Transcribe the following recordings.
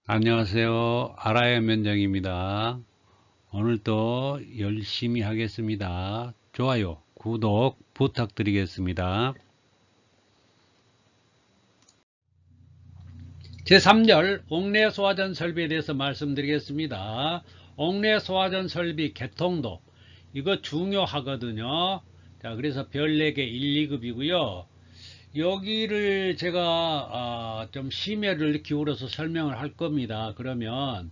안녕하세요. 아라의 면장입니다. 오늘도 열심히 하겠습니다. 좋아요, 구독 부탁드리겠습니다. 제3절 옥내 소화전 설비에 대해서 말씀드리겠습니다. 옥내 소화전 설비 개통도 이거 중요하거든요. 자, 그래서 별 4개 1, 2급이고요. 여기를 제가 좀 심혈을 기울여서 설명을 할 겁니다. 그러면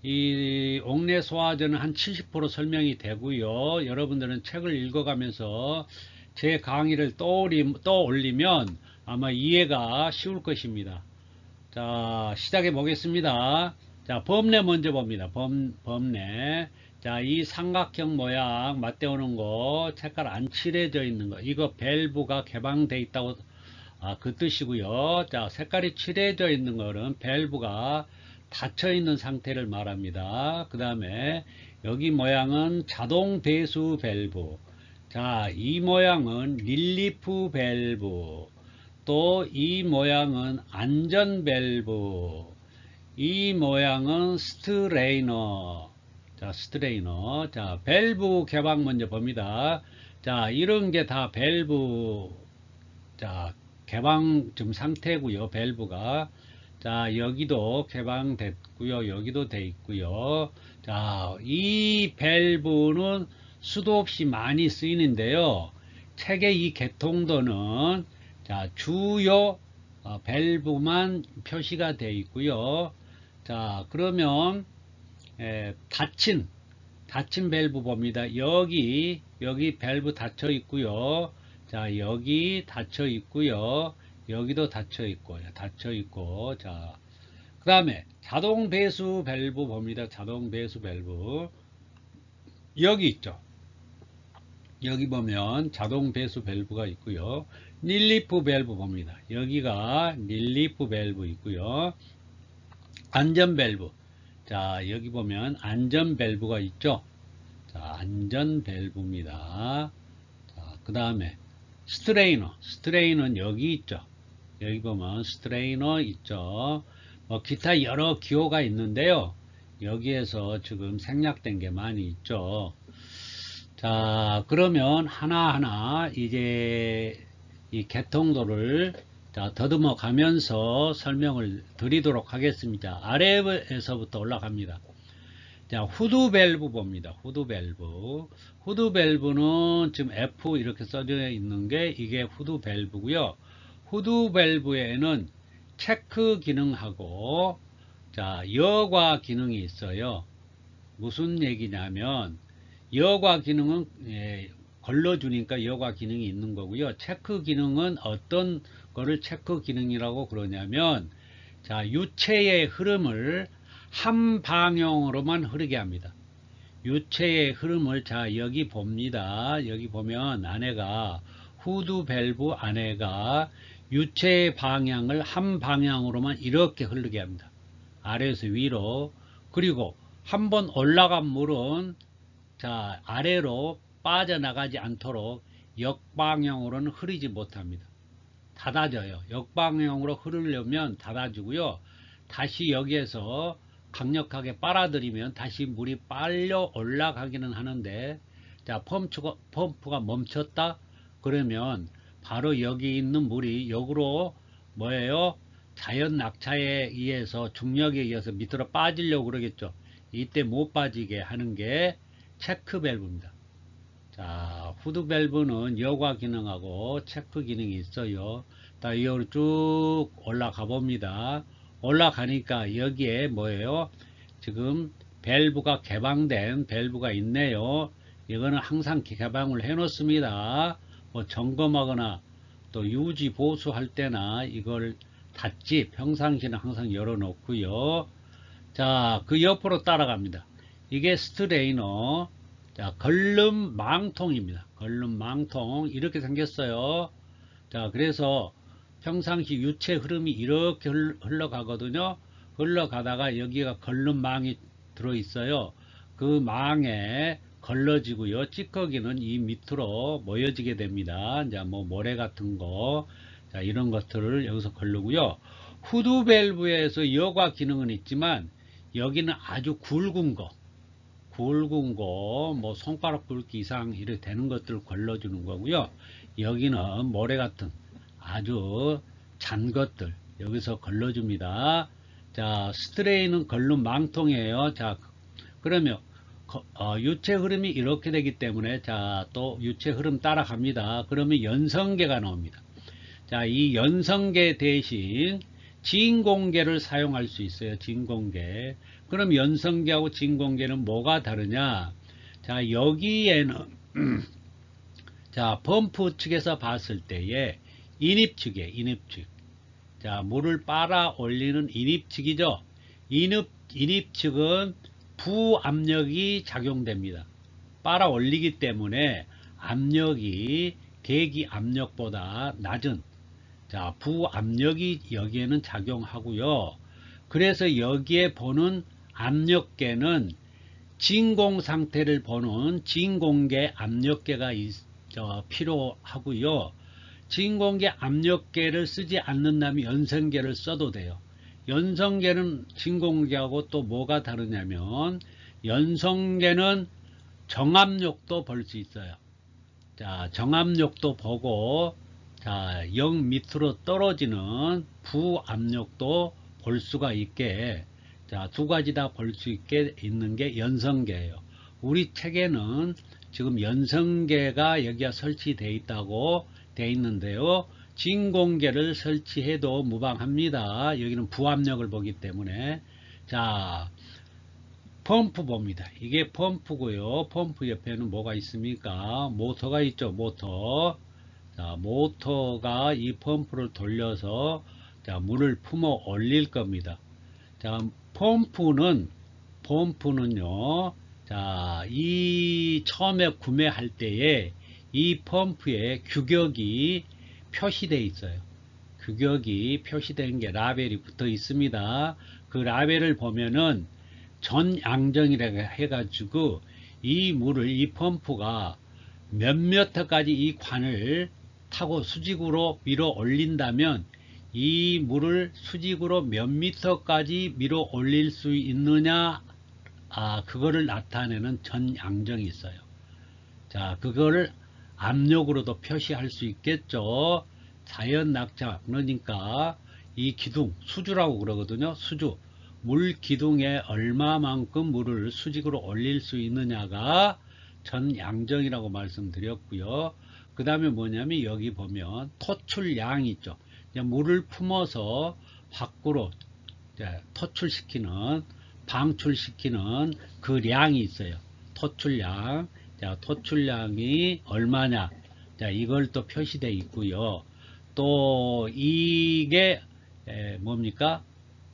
이 옥내 소화전은 한 70% 설명이 되고요. 여러분들은 책을 읽어가면서 제 강의를 떠올리면 아마 이해가 쉬울 것입니다. 자, 시작해 보겠습니다. 자, 범례 먼저 봅니다. 범례. 자, 이 삼각형 모양 맞대오는 거, 색깔 안 칠해져 있는 거, 이거 밸브가 개방되어 있다고 그 뜻이고요. 자, 색깔이 칠해져 있는 거는 밸브가 닫혀 있는 상태를 말합니다. 그 다음에 여기 모양은 자동 배수 밸브. 자, 이 모양은 릴리프 밸브. 또 이 모양은 안전 밸브. 이 모양은 스트레이너. 자, 스트레이너. 자, 밸브 개방 먼저 봅니다. 자, 이런 게 다 밸브. 자, 개방 좀 상태고요. 밸브가. 자, 여기도 개방됐고요. 여기도 돼 있고요. 자, 이 밸브는 수도 없이 많이 쓰이는데요. 책의 이 개통도는 자, 주요 밸브만 표시가 되어 있고요. 자, 그러면 닫힌 밸브 봅니다. 여기 밸브 닫혀 있고요. 자, 여기 닫혀 있고요. 여기도 닫혀 있고. 자, 그 다음에 자동 배수 밸브 봅니다. 자동 배수 밸브. 여기 있죠. 여기 보면 자동 배수 밸브가 있고요. 릴리프 밸브 봅니다. 여기가 릴리프 밸브 있고요. 안전 밸브. 자, 여기 보면 안전 밸브가 있죠. 자, 안전 밸브입니다. 자, 그 다음에 스트레이너는 여기 있죠. 여기 보면 스트레이너 있죠. 기타 여러 기호가 있는데요. 여기에서 지금 생략된 게 많이 있죠. 자, 그러면 하나하나 이제 이 개통도를 더듬어 가면서 설명을 드리도록 하겠습니다. 아래에서부터 올라갑니다. 자, 후드 밸브 봅니다. 후드 밸브. 후드 밸브는 지금 F 이렇게 써져 있는 게 이게 후드 밸브고요. 후드 밸브에는 체크 기능하고 자, 여과 기능이 있어요. 무슨 얘기냐면 여과 기능은 걸러주니까 여과 기능이 있는 거고요. 체크 기능은 어떤 거를 체크 기능이라고 그러냐면 자, 유체의 흐름을 한 방향으로만 흐르게 합니다. 유체의 흐름을 자, 여기 봅니다. 여기 보면 안에가 후드 밸브 안에가 유체의 방향을 한 방향으로만 이렇게 흐르게 합니다. 아래에서 위로. 그리고 한번 올라간 물은 자, 아래로 빠져나가지 않도록 역방향으로는 흐르지 못합니다. 닫아져요. 역방향으로 흐르려면 닫아주고요. 다시 여기에서 강력하게 빨아들이면 다시 물이 빨려 올라가기는 하는데 자, 펌프가 멈췄다 그러면 바로 여기 있는 물이 역으로 뭐예요? 자연 낙차에 의해서 중력에 의해서 밑으로 빠지려고 그러겠죠. 이때 못 빠지게 하는 게 체크 밸브입니다. 자, 후드 밸브는 여과 기능하고 체크 기능이 있어요. 이쪽으로 쭉 올라가 봅니다. 올라가니까 여기에 뭐예요? 지금 밸브가 개방된 밸브가 있네요. 이거는 항상 개방을 해 놓습니다. 점검하거나 또 유지 보수할 때나 이걸 닫지 평상시는 항상 열어 놓고요. 자, 그 옆으로 따라갑니다. 이게 스트레이너. 자, 걸름 망통입니다. 걸름 망통. 이렇게 생겼어요. 자, 그래서 평상시 유체 흐름이 이렇게 흘러가거든요. 흘러가다가 여기가 걸름망이 들어있어요. 그 망에 걸러지고요. 찌꺼기는 이 밑으로 모여지게 됩니다. 이제 뭐 모래 같은 거, 자, 이런 것들을 여기서 걸르고요. 후드 밸브에서 여과 기능은 있지만 여기는 아주 굵은 거, 뭐 손가락 굵기 이상 이렇게 되는 것들을 걸러주는 거고요. 여기는 모래 같은 아주 잔 것들 여기서 걸러줍니다. 자, 스트레이는 걸른 망통이에요. 자, 그러면 유체 흐름이 이렇게 되기 때문에 자, 또 유체 흐름 따라갑니다. 그러면 연성계가 나옵니다. 자, 이 연성계 대신 진공계를 사용할 수 있어요. 진공계. 그럼 연성계하고 진공계는 뭐가 다르냐? 자, 여기에는 자, 펌프 측에서 봤을 때에 인입측이에요. 인입측. 자, 물을 빨아 올리는 인입측이죠. 인입측은 부압력이 작용됩니다. 빨아 올리기 때문에 압력이 대기 압력보다 낮은 자, 부압력이 여기에는 작용하고요. 그래서 여기에 보는 압력계는 진공 상태를 보는 진공계 압력계가 필요하고요. 진공계 압력계를 쓰지 않는다면 연성계를 써도 돼요. 연성계는 진공계하고 또 뭐가 다르냐면 연성계는 정압력도 볼 수 있어요. 자, 정압력도 보고 자, 0 밑으로 떨어지는 부압력도 볼 수가 있게 자, 두 가지 다 볼 수 있게 있는 게 연성계예요. 우리 책에는 지금 연성계가 여기가 설치되어 있다고 되어 있는데요. 진공계를 설치해도 무방합니다. 여기는 부압력을 보기 때문에 자, 펌프 봅니다. 이게 펌프고요. 펌프 옆에는 뭐가 있습니까? 모터가 있죠. 모터. 자, 모터가 이 펌프를 돌려서 자, 물을 품어 올릴 겁니다. 자, 펌프는요. 자, 이 처음에 구매할 때에 이 펌프에 규격이 표시되어 있어요. 규격이 표시된 게 라벨이 붙어 있습니다. 그 라벨을 보면은 전양정이라고 해가지고 이 물을 이 펌프가 몇 터까지 이 관을 타고 수직으로 밀어 올린다면 이 물을 수직으로 몇 미터까지 밀어 올릴 수 있느냐 그거를 나타내는 전양정이 있어요. 자, 그거를 압력으로도 표시할 수 있겠죠. 자연 낙차 그러니까 이 기둥 수주라고 그러거든요. 수주 물 기둥에 얼마만큼 물을 수직으로 올릴 수 있느냐가 전양정이라고 말씀드렸고요. 그 다음에 뭐냐면 여기 보면 토출량이 있죠. 물을 품어서 밖으로 토출시키는 방출시키는 그 량이 있어요. 토출량. 자, 토출량이 얼마냐. 자, 이걸 또 표시되어 있고요. 또 이게 뭡니까?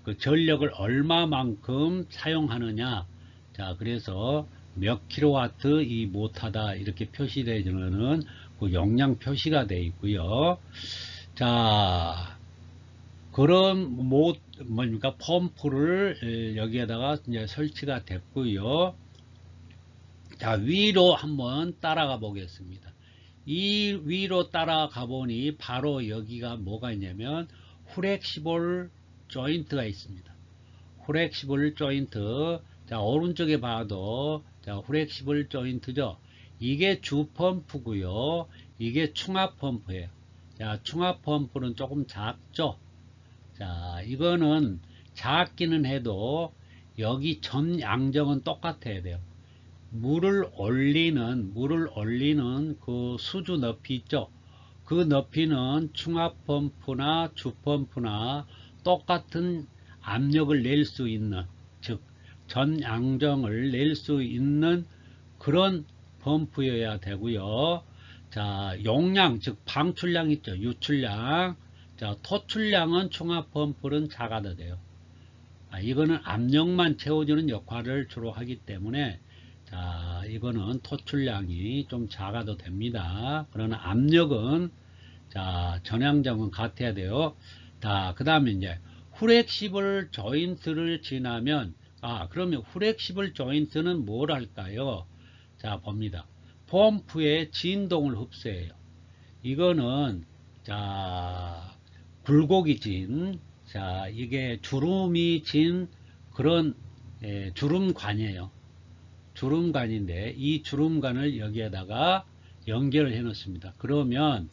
그 전력을 얼마만큼 사용하느냐. 자, 그래서 몇 킬로와트 이 모터다 이렇게 표시되어지는 그 용량 표시가 되어 있고요. 자, 그런 뭡니까? 펌프를 여기에다가 이제 설치가 됐고요. 자, 위로 한번 따라가 보겠습니다. 이 위로 따라가 보니 바로 여기가 뭐가 있냐면 후렉시볼 조인트가 있습니다. 후렉시볼 조인트. 자, 오른쪽에 봐도 자, 후렉시볼 조인트죠. 이게 주 펌프고요. 이게 충압 펌프예요. 자, 충압 펌프는 조금 작죠. 자, 이거는 작기는 해도 여기 전 양정은 똑같아야 돼요. 물을 올리는 그 수주 높이 있죠. 그 높이는 충압 펌프나 주 펌프나 똑같은 압력을 낼 수 있는, 즉 전 양정을 낼 수 있는 그런 펌프여야 되고요. 자, 용량, 즉 방출량 있죠. 유출량. 자, 토출량은 충압 펌프는 작아도 돼요. 이거는 압력만 채워주는 역할을 주로 하기 때문에 자, 이거는 토출량이 좀 작아도 됩니다. 그러나 압력은 자, 전양정은 같아야 돼요. 자, 그 다음에 이제 후렉시블 조인트를 지나면 그러면 후렉시블 조인트는 뭘 할까요? 자, 봅니다. 펌프의 진동을 흡수해요. 이거는 자, 굴곡이 진 자, 이게 주름이 진 그런 주름관이에요. 주름관인데 이 주름관을 여기에다가 연결을 해 놓습니다. 그러면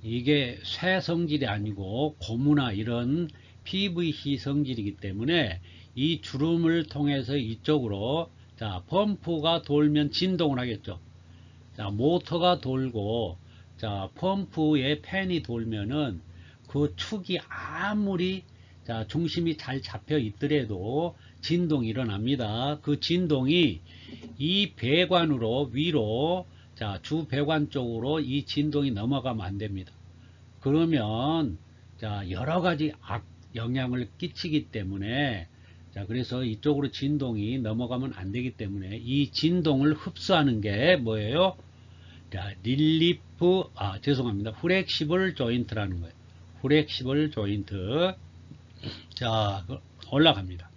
이게 쇠 성질이 아니고 고무나 이런 PVC 성질이기 때문에 이 주름을 통해서 이쪽으로 자 펌프가 돌면 진동을 하겠죠. 자 모터가 돌고 자 펌프에 팬이 돌면은 그 축이 아무리 자 중심이 잘 잡혀 있더라도 진동이 일어납니다. 그 진동이 이 배관으로 위로 자 주배관 쪽으로 이 진동이 넘어가면 안 됩니다. 그러면 자 여러가지 악 영향을 끼치기 때문에 자 그래서 이쪽으로 진동이 넘어가면 안 되기 때문에 이 진동을 흡수하는 게 뭐예요? 자 릴리프 죄송합니다. 플렉시블 조인트라는 거예요. 플렉시블 조인트. 자 올라갑니다.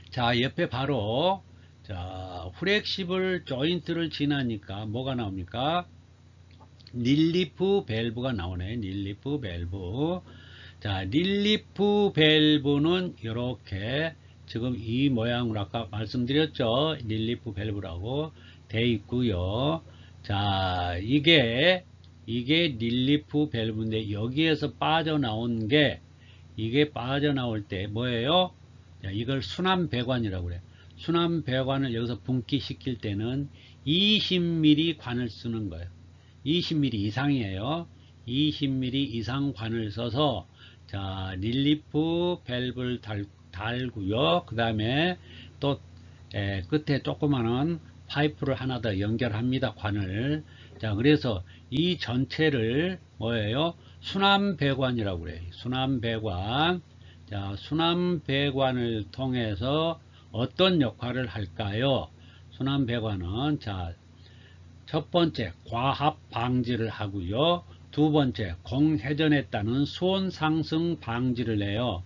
자 옆에 바로 자 플렉시블 조인트를 지나니까 뭐가 나옵니까? 릴리프 밸브가 나오네. 릴리프 밸브. 자 릴리프 밸브는 이렇게 지금 이 모양으로 아까 말씀드렸죠. 릴리프 밸브라고 돼 있고요. 자 이게 릴리프 밸브인데 여기에서 빠져나온 게 이게 빠져나올 때 뭐예요? 자, 이걸 순환배관이라고 그래요. 순환배관을 여기서 분기시킬 때는 20mm 관을 쓰는 거예요. 20mm 이상이에요. 20mm 이상 관을 써서 자 릴리프 밸브를 달고요. 그 다음에 또 끝에 조그마한 파이프를 하나 더 연결합니다. 관을. 자 그래서 이 전체를 뭐예요? 순환배관이라고 그래요. 순환배관. 자 순환배관을 통해서 어떤 역할을 할까요? 순환배관은 자 첫 번째 과합 방지를 하고요. 두 번째 공회전에 따른 수온 상승 방지를 해요.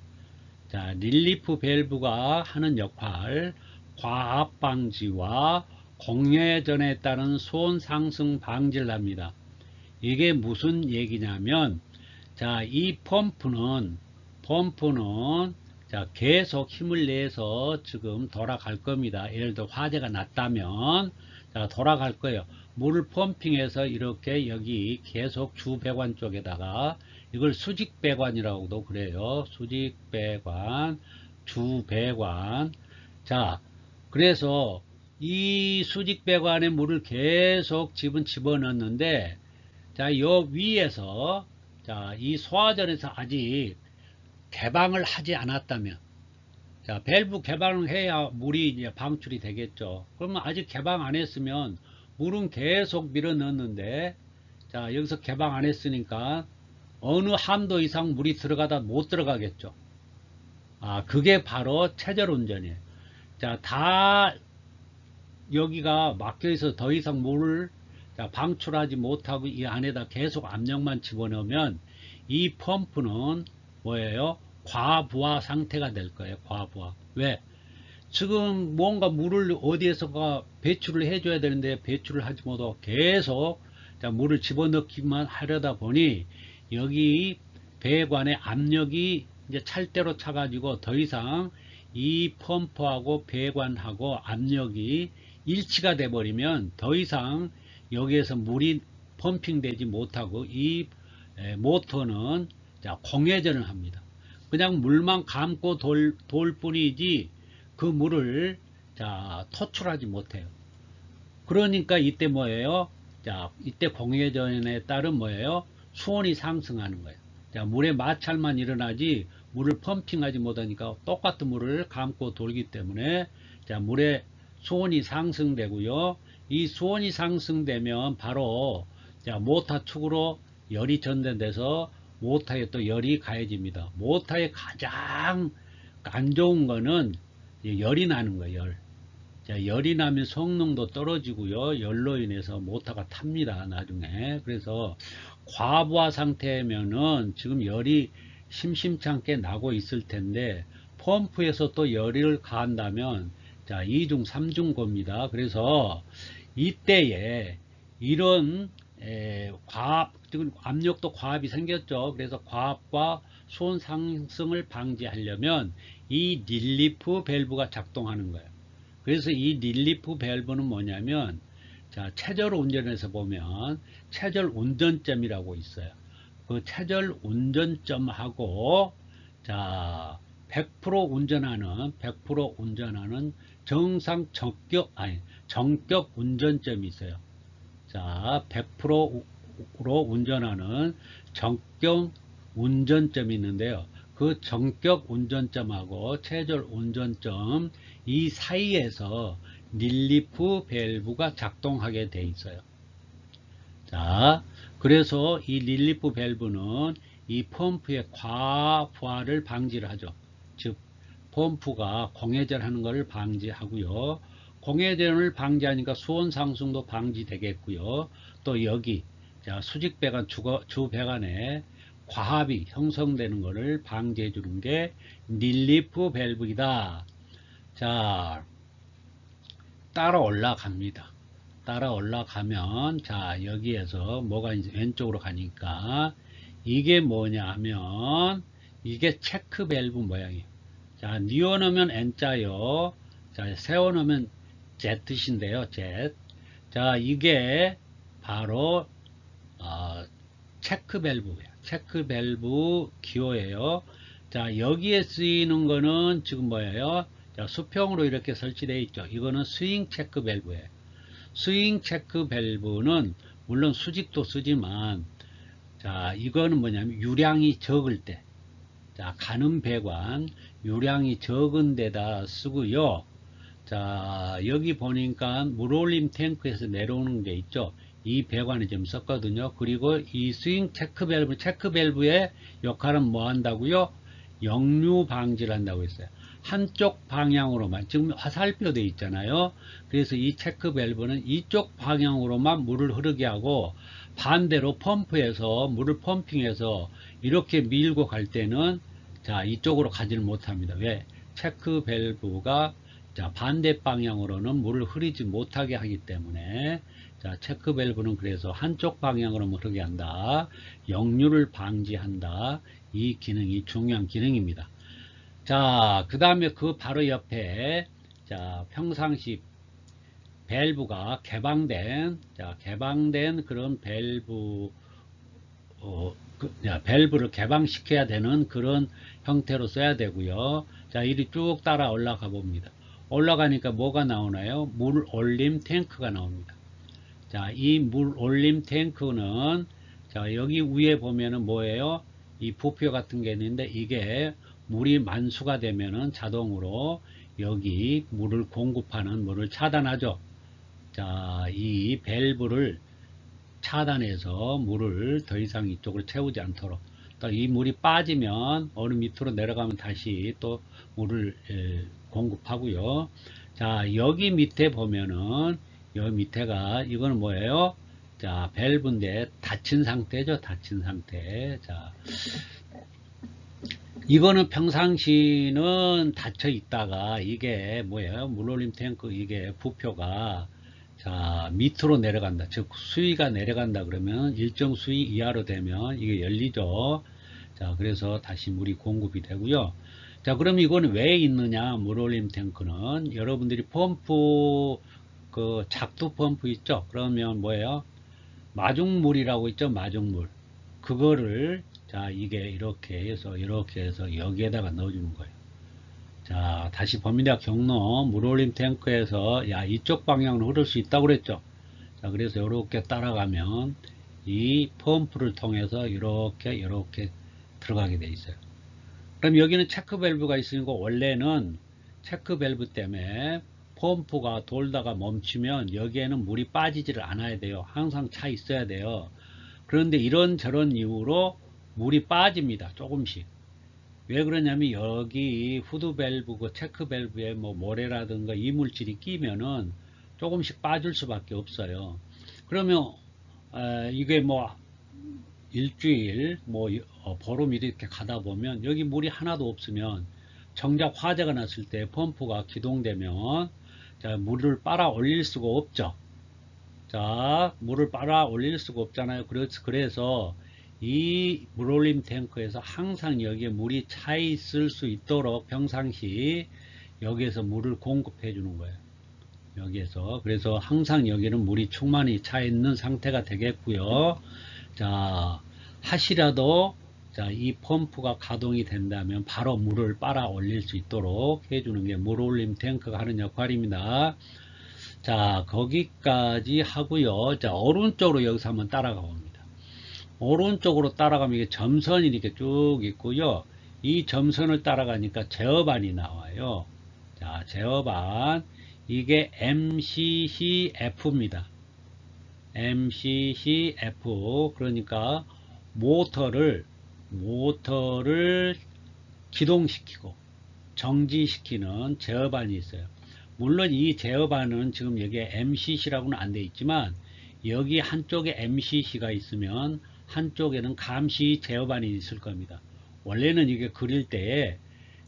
자 릴리프 밸브가 하는 역할 과합 방지와 공회전에 따른 수온 상승 방지를 합니다. 이게 무슨 얘기냐면 자 이 펌프는 자 계속 힘을 내서 지금 돌아갈 겁니다. 예를 들어 화재가 났다면 자 돌아갈 거예요. 물을 펌핑해서 이렇게 여기 계속 주배관 쪽에다가 이걸 수직배관이라고도 그래요. 수직배관, 주배관. 자, 그래서 이 수직배관에 물을 계속 집어넣는데 자, 요 위에서 자, 이 소화전에서 아직 개방을 하지 않았다면 자, 밸브 개방을 해야 물이 이제 방출이 되겠죠. 그러면 아직 개방 안 했으면 물은 계속 밀어 넣었는데 자, 여기서 개방 안 했으니까 어느 한도 이상 물이 들어가다 못 들어가겠죠. 그게 바로 체절 운전이에요. 자, 다 여기가 막혀 있어 더 이상 물을 자, 방출하지 못하고 이 안에다 계속 압력만 집어넣으면 이 펌프는 뭐예요? 과부하 상태가 될 거예요. 과부하. 왜? 지금 뭔가 물을 어디에선가 배출을 해줘야 되는데 배출을 하지 못하고 계속 자, 물을 집어넣기만 하려다 보니 여기 배관의 압력이 이제 찰대로 차가지고 더 이상 이 펌프하고 배관하고 압력이 일치가 돼 버리면 더 이상 여기에서 물이 펌핑되지 못하고 이 모터는 자, 공회전을 합니다. 그냥 물만 감고 돌 뿐이지 그 물을 자 토출하지 못해요. 그러니까 이때 뭐예요? 자 이때 공회전에 따른 뭐예요? 수온이 상승하는 거예요. 자 물의 마찰만 일어나지 물을 펌핑하지 못하니까 똑같은 물을 감고 돌기 때문에 자 물의 수온이 상승되고요. 이 수온이 상승되면 바로 자 모터 축으로 열이 전달돼서 모터에 또 열이 가해집니다. 모터에 가장 안 좋은 거는 열이 나는 거예요. 자, 열이 나면 성능도 떨어지고요. 열로 인해서 모터가 탑니다. 나중에. 그래서 과부하 상태면은 지금 열이 심심찮게 나고 있을 텐데 펌프에서 또 열을 가한다면 자, 2중 3중 겁니다. 그래서 이때에 이런 과압, 압력도 과압이 생겼죠. 그래서 과압과 수온 상승을 방지하려면 이 릴리프 밸브가 작동하는 거예요. 그래서 이 릴리프 밸브는 뭐냐면, 자, 체절 운전에서 보면 체절 운전점이라고 있어요. 그 체절 운전점하고, 자, 100% 운전하는 정격 운전점이 있어요. 자, 100%로 운전하는 정격 운전점이 있는데요. 그 정격 운전점하고 체절 운전점 이 사이에서 릴리프 밸브가 작동하게 돼 있어요. 자, 그래서 이 릴리프 밸브는 이 펌프의 과부하를 방지를 하죠. 즉, 펌프가 공회전하는 것을 방지하고요. 공회전을 방지하니까 수온 상승도 방지되겠고요. 또 여기 수직 배관 주 배관에 과합이 형성되는 것을 방지해 주는 게 릴리프 밸브이다. 자, 따라 올라갑니다. 따라 올라가면, 자, 여기에서 뭐가 이제 왼쪽으로 가니까 이게 뭐냐 하면 이게 체크 밸브 모양이에요. 자, 뉘어놓으면 N자요. 자, 세워놓으면 Z인데요. Z. 자, 이게 바로 체크 밸브예요. 체크 밸브 기호예요. 자, 여기에 쓰이는 거는 지금 뭐예요? 자, 수평으로 이렇게 설치되어 있죠. 이거는 스윙 체크 밸브예요. 스윙 체크 밸브는 물론 수직도 쓰지만, 자, 이거는 뭐냐면 유량이 적을 때, 자, 가는 배관 유량이 적은 데다 쓰고요. 자, 여기 보니까 물올림 탱크에서 내려오는 게 있죠. 이 배관을 좀 썼거든요. 그리고 이 스윙 체크 밸브의 역할은 뭐 한다고요? 역류 방지를 한다고 했어요. 한쪽 방향으로만, 지금 화살표 되어 있잖아요. 그래서 이 체크 밸브는 이쪽 방향으로만 물을 흐르게 하고, 반대로 펌프에서 물을 펌핑해서 이렇게 밀고 갈 때는, 자, 이쪽으로 가지를 못합니다. 왜? 체크 밸브가, 자, 반대 방향으로는 물을 흐르지 못하게 하기 때문에, 자, 체크 밸브는 그래서 한쪽 방향으로 흐르게 한다. 역류를 방지한다. 이 기능이 중요한 기능입니다. 자, 그 다음에 그 바로 옆에, 자, 평상시 밸브가 개방된 그런 밸브를 개방시켜야 되는 그런 형태로 써야 되고요. 자, 이리 쭉 따라 올라가 봅니다. 올라가니까 뭐가 나오나요? 물 올림 탱크가 나옵니다. 자, 이 물 올림 탱크는, 자, 여기 위에 보면은 뭐예요? 이 부표 같은 게 있는데, 이게 물이 만수가 되면은 자동으로 여기 물을 공급하는 물을 차단하죠. 자, 이 밸브를 차단해서 물을 더 이상 이쪽을 채우지 않도록, 또 이 물이 빠지면 어느 밑으로 내려가면 다시 또 물을 공급하고요. 자, 여기 밑에 보면은, 여기 밑에가 이거는 뭐예요? 자, 밸브인데 닫힌 상태죠. 닫힌 상태. 자, 이거는 평상시는 닫혀 있다가 이게 뭐예요? 물올림 탱크 이게 부표가, 자, 밑으로 내려간다. 즉 수위가 내려간다 그러면 일정 수위 이하로 되면 이게 열리죠. 자, 그래서 다시 물이 공급이 되고요. 자, 그럼 이건 왜 있느냐? 물올림 탱크는 여러분들이 펌프, 그 작두 펌프 있죠? 그러면 뭐예요? 마중물이라고 있죠? 마중물. 그거를, 자, 이게 이렇게 해서 여기에다가 넣어주는 거예요. 자, 다시 봅니다. 경로 물올림 탱크에서, 야, 이쪽 방향으로 흐를 수 있다고 그랬죠? 자, 그래서 이렇게 따라가면 이 펌프를 통해서 이렇게 들어가게 돼 있어요. 그럼 여기는 체크 밸브가 있으니까 원래는 체크 밸브 때문에 펌프가 돌다가 멈추면 여기에는 물이 빠지지를 않아야 돼요. 항상 차 있어야 돼요. 그런데 이런저런 이유로 물이 빠집니다. 조금씩. 왜 그러냐면 여기 후드 밸브, 그 체크 밸브에 뭐 모래라든가 이물질이 끼면은 조금씩 빠질 수밖에 없어요. 그러면 이게 뭐 일주일, 뭐 보름 이렇게 가다 보면 여기 물이 하나도 없으면, 정작 화재가 났을 때 펌프가 기동되면, 자, 물을 빨아 올릴 수가 없죠. 자, 물을 빨아 올릴 수가 없잖아요. 그래서 이 물올림 탱크에서 항상 여기에 물이 차 있을 수 있도록 평상시 여기에서 물을 공급해 주는 거예요. 여기에서. 그래서 항상 여기는 물이 충만히 차 있는 상태가 되겠고요. 자, 하시라도 자, 이 펌프가 가동이 된다면 바로 물을 빨아 올릴 수 있도록 해주는 게 물올림 탱크가 하는 역할입니다. 자, 거기까지 하고요. 자, 오른쪽으로 여기서 한번 따라가 봅니다. 오른쪽으로 따라가면 이게 점선이 이렇게 쭉 있고요. 이 점선을 따라가니까 제어반이 나와요. 자, 제어반. 이게 MCCF입니다. MCCF. 그러니까 모터를 기동시키고 정지시키는 제어반이 있어요. 물론 이 제어반은 지금 여기에 MCC라고는 안 되어 있지만 여기 한쪽에 MCC가 있으면 한쪽에는 감시 제어반이 있을 겁니다. 원래는 이게 그릴 때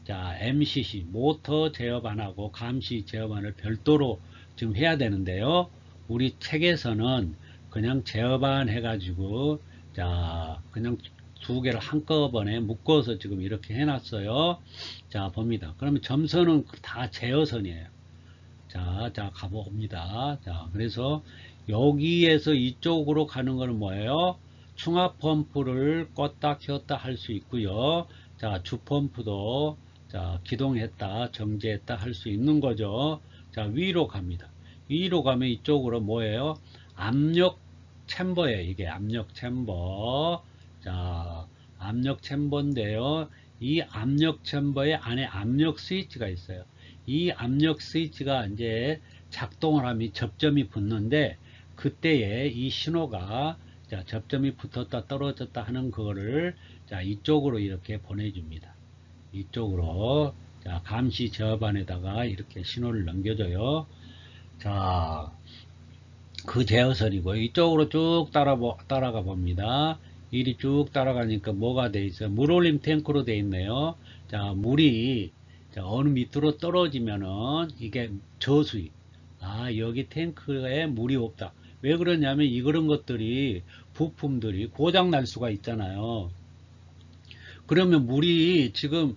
자, MCC 모터 제어반하고 감시 제어반을 별도로 지금 해야 되는데요. 우리 책에서는 그냥 제어반 해가지고 자, 그냥 두 개를 한꺼번에 묶어서 지금 이렇게 해놨어요. 자, 봅니다. 그러면 점선은 다 제어선이에요. 자, 가봅니다. 자, 그래서 여기에서 이쪽으로 가는 거는 뭐예요? 충압 펌프를 껐다 켰다 할 수 있고요. 자, 주펌프도 자, 기동했다, 정지했다 할 수 있는 거죠. 자, 위로 갑니다. 위로 가면 이쪽으로 뭐예요? 압력 챔버예요. 이게 압력 챔버. 자, 압력 챔버인데요. 이 압력 챔버의 안에 압력 스위치가 있어요. 이 압력 스위치가 이제 작동을 하면 접점이 붙는데 그때에 이 신호가 자, 접점이 붙었다 떨어졌다 하는 그거를 자, 이쪽으로 이렇게 보내줍니다. 이쪽으로 자, 감시 제어반에다가 이렇게 신호를 넘겨줘요. 자, 그 제어선이고 이쪽으로 쭉 따라가 봅니다. 이리 쭉 따라가니까 뭐가 돼 있어요? 물올림 탱크로 돼 있네요. 자, 물이 자, 어느 밑으로 떨어지면은 이게 저수위. 아, 여기 탱크에 물이 없다. 왜 그러냐면 이런 것들이 부품들이 고장 날 수가 있잖아요. 그러면 물이 지금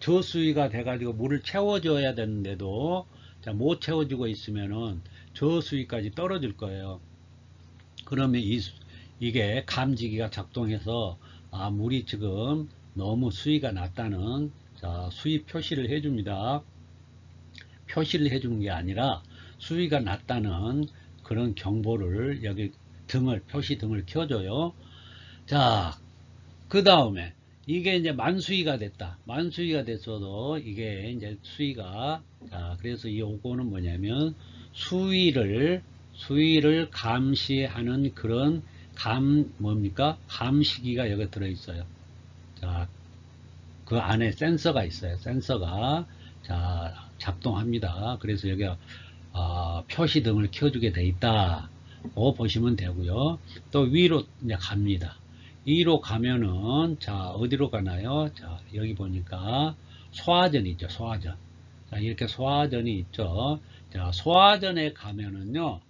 저수위가 돼가지고 물을 채워줘야 되는데도 자, 못 채워지고 있으면은 저수위까지 떨어질 거예요. 그러면 이게 감지기가 작동해서 아, 물이 지금 너무 수위가 낮다는 자, 수위 표시를 해줍니다. 표시를 해주는 게 아니라 수위가 낮다는 그런 정보를 여기 표시 등을 켜줘요. 자, 그 다음에 이게 이제 만수위가 됐다. 만수위가 됐어도 이게 이제 수위가 자, 그래서 이 요거는 뭐냐면 수위를 감시하는 그런 뭡니까? 감시기가 여기 들어 있어요. 자, 그 안에 센서가 있어요. 센서가 자, 작동합니다. 그래서 여기가 표시 등을 켜주게 돼 있다. 보시면 되고요. 또 위로 이제 갑니다. 위로 가면은 자, 어디로 가나요? 자, 여기 보니까 소화전이 있죠. 소화전. 자, 이렇게 소화전이 있죠. 자, 소화전에 가면은요.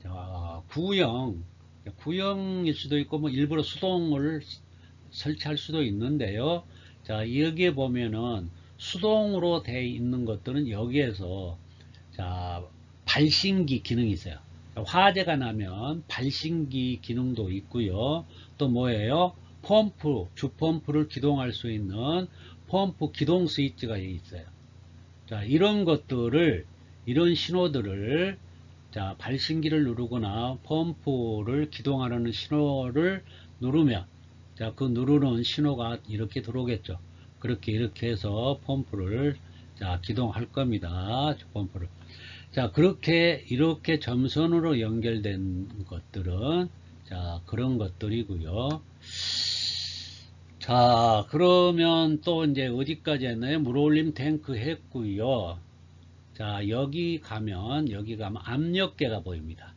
자, 구형일 수도 있고 뭐 일부러 수동을 설치할 수도 있는데요. 자, 여기에 보면은 수동으로 되어 있는 것들은 여기에서 자, 발신기 기능이 있어요. 화재가 나면 발신기 기능도 있고요. 또 뭐예요? 주펌프를 기동할 수 있는 펌프 기동 스위치가 있어요. 자, 이런 신호들을 자, 발신기를 누르거나 펌프를 기동하려는 신호를 누르면 자, 그 누르는 신호가 이렇게 들어오겠죠. 이렇게 해서 펌프를 자, 기동할 겁니다. 펌프를. 자, 이렇게 점선으로 연결된 것들은 자, 그런 것들이고요. 자, 그러면 또 이제 어디까지 했나요? 물올림 탱크 했고요. 자, 여기 가면 압력계가 보입니다.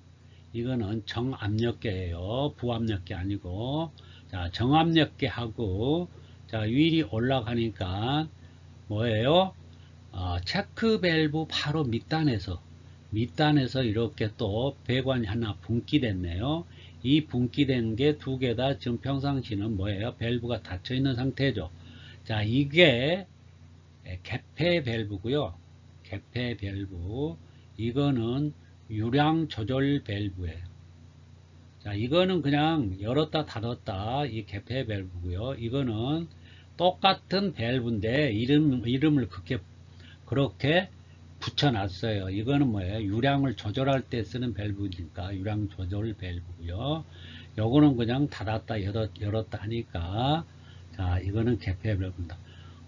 이거는 정압력계예요. 부압력계 아니고. 자, 정압력계하고 자, 위리 올라가니까 뭐예요? 체크 밸브 바로 밑단에서 이렇게 또 배관이 하나 분기됐네요. 이 분기된 게 두 개다 지금 평상시는 뭐예요? 밸브가 닫혀 있는 상태죠. 자, 이게 개폐 밸브고요. 개폐 밸브. 이거는 유량 조절 밸브예요. 자, 이거는 그냥 열었다 닫았다 이 개폐 밸브고요. 이거는 똑같은 밸브인데 이름을 그렇게 붙여놨어요. 이거는 뭐예요? 유량을 조절할 때 쓰는 밸브니까 유량 조절 밸브고요. 요거는 그냥 닫았다 열었다 하니까 자, 이거는 개폐 밸브입니다.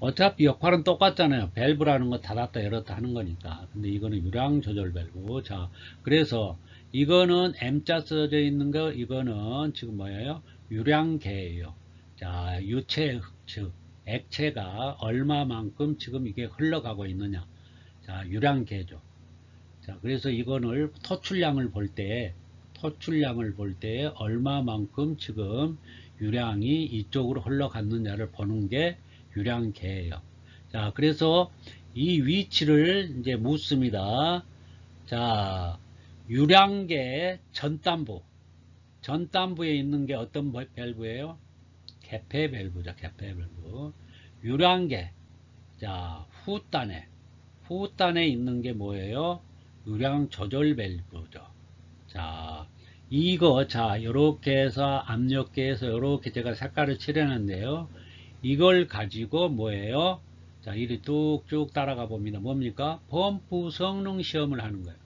어차피 역할은 똑같잖아요. 밸브라는 거 닫았다 열었다 하는 거니까. 근데 이거는 유량 조절 밸브. 자, 그래서 이거는 M자 써져 있는 거, 이거는 지금 뭐예요? 유량계예요. 자, 유체, 즉 액체가 얼마만큼 지금 이게 흘러가고 있느냐. 자, 유량계죠. 자, 그래서 이거를 토출량을 볼 때 얼마만큼 지금 유량이 이쪽으로 흘러갔느냐를 보는 게 유량계예요. 자, 그래서 이 위치를 이제 묻습니다. 자, 유량계 전단부에 있는 게 어떤 밸브예요? 개폐 밸브죠. 개폐 밸브. 유량계. 자, 후단에 있는 게 뭐예요? 유량 조절 밸브죠. 자, 이거 자, 요렇게 해서 압력계에서 요렇게 제가 색깔을 칠해놨는데요. 이걸 가지고 뭐예요? 자, 이리 뚝쭉 따라가 봅니다. 뭡니까? 펌프 성능 시험을 하는 거예요.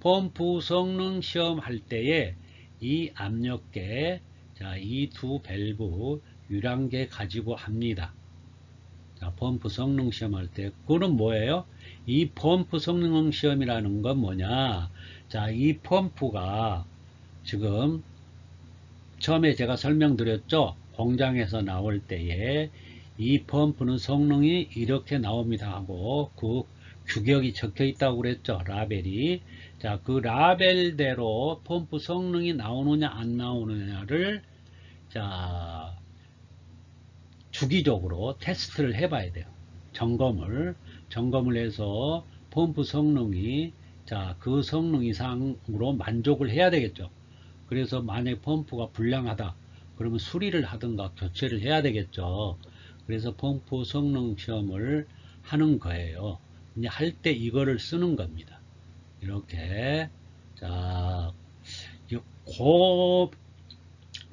펌프 성능 시험 할 때에 이 압력계, 자, 이 두 밸브 유량계 가지고 합니다. 자, 펌프 성능 시험 할 때, 그거는 뭐예요? 이 펌프 성능 시험이라는 건 뭐냐? 자, 이 펌프가 지금 처음에 제가 설명드렸죠? 공장에서 나올 때에 이 펌프는 성능이 이렇게 나옵니다 하고 그 규격이 적혀 있다고 그랬죠. 라벨이. 자, 그 라벨대로 펌프 성능이 나오느냐 안 나오느냐를 자, 주기적으로 테스트를 해 봐야 돼요. 점검을 해서 펌프 성능이 자, 그 성능 이상으로 만족을 해야 되겠죠. 그래서 만약 펌프가 불량하다 그러면 수리를 하든가 교체를 해야 되겠죠. 그래서 펌프 성능 시험을 하는 거예요. 이제 할 때 이거를 쓰는 겁니다. 이렇게 자, 고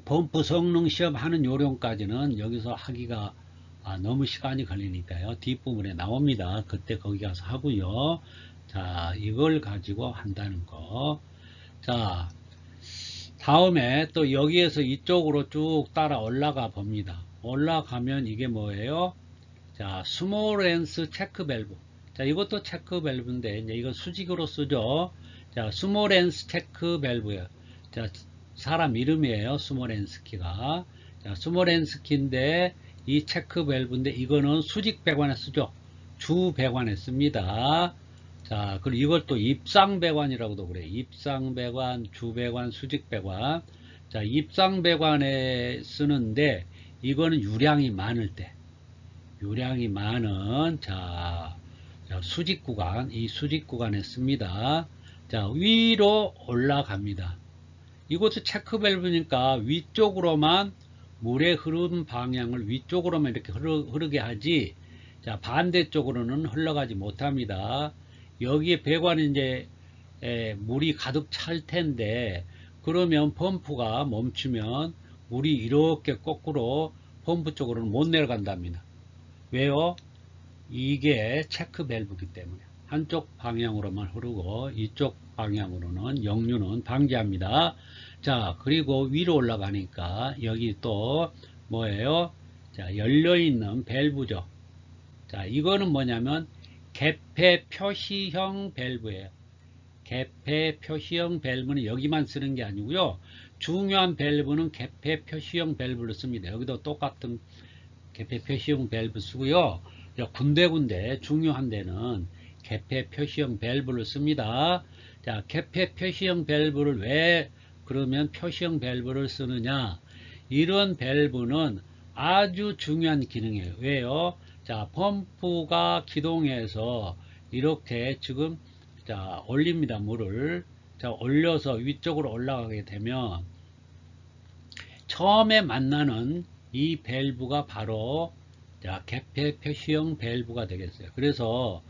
펌프 성능 시험 하는 요령까지는 여기서 하기가 너무 시간이 걸리니까요. 뒷부분에 나옵니다. 그때 거기 가서 하고요. 자, 이걸 가지고 한다는 거. 자, 다음에 또 여기에서 이쪽으로 쭉 따라 올라가 봅니다. 올라가면 이게 뭐예요? 자, 스몰렌스 체크 밸브. 자, 이것도 체크 밸브인데 이제 이거 수직으로 쓰죠. 자, 스몰렌스 체크 밸브예요. 자, 사람 이름이에요. 스몰렌스키가. 자, 스몰렌스키인데 이 체크 밸브인데 이거는 수직 배관에 쓰죠. 주 배관에 씁니다. 자, 그리고 이것도 입상배관이라고도 그래요. 입상배관, 주배관, 수직배관. 자, 입상배관에 쓰는데, 이거는 유량이 많을 때. 유량이 많은, 자, 수직구간, 이 수직구간에 씁니다. 자, 위로 올라갑니다. 이것도 체크밸브니까 위쪽으로만 물의 흐름 방향을 위쪽으로만 이렇게 흐르게 하지, 자, 반대쪽으로는 흘러가지 못합니다. 여기에 배관에 이제 물이 가득 찰 텐데 그러면 펌프가 멈추면 물이 이렇게 거꾸로 펌프 쪽으로는 못 내려간답니다. 왜요? 이게 체크 밸브이기 때문에 한쪽 방향으로만 흐르고 이쪽 방향으로는 역류는 방지합니다. 자, 그리고 위로 올라가니까 여기 또 뭐예요? 자, 열려있는 밸브죠. 자, 이거는 뭐냐면 개폐 표시형 밸브예요. 개폐 표시형 밸브는 여기만 쓰는 게 아니고요. 중요한 밸브는 개폐 표시형 밸브를 씁니다. 여기도 똑같은 개폐 표시형 밸브 쓰고요. 군데군데 중요한 데는 개폐 표시형 밸브를 씁니다. 자, 개폐 표시형 밸브를 왜 그러면 표시형 밸브를 쓰느냐? 이런 밸브는 아주 중요한 기능이에요. 왜요? 자, 펌프가 기동해서 이렇게 지금 자, 올립니다. 물을. 자, 올려서 위쪽으로 올라가게 되면 처음에 만나는 이 밸브가 바로 자, 개폐 표시형 밸브가 되겠어요. 그래서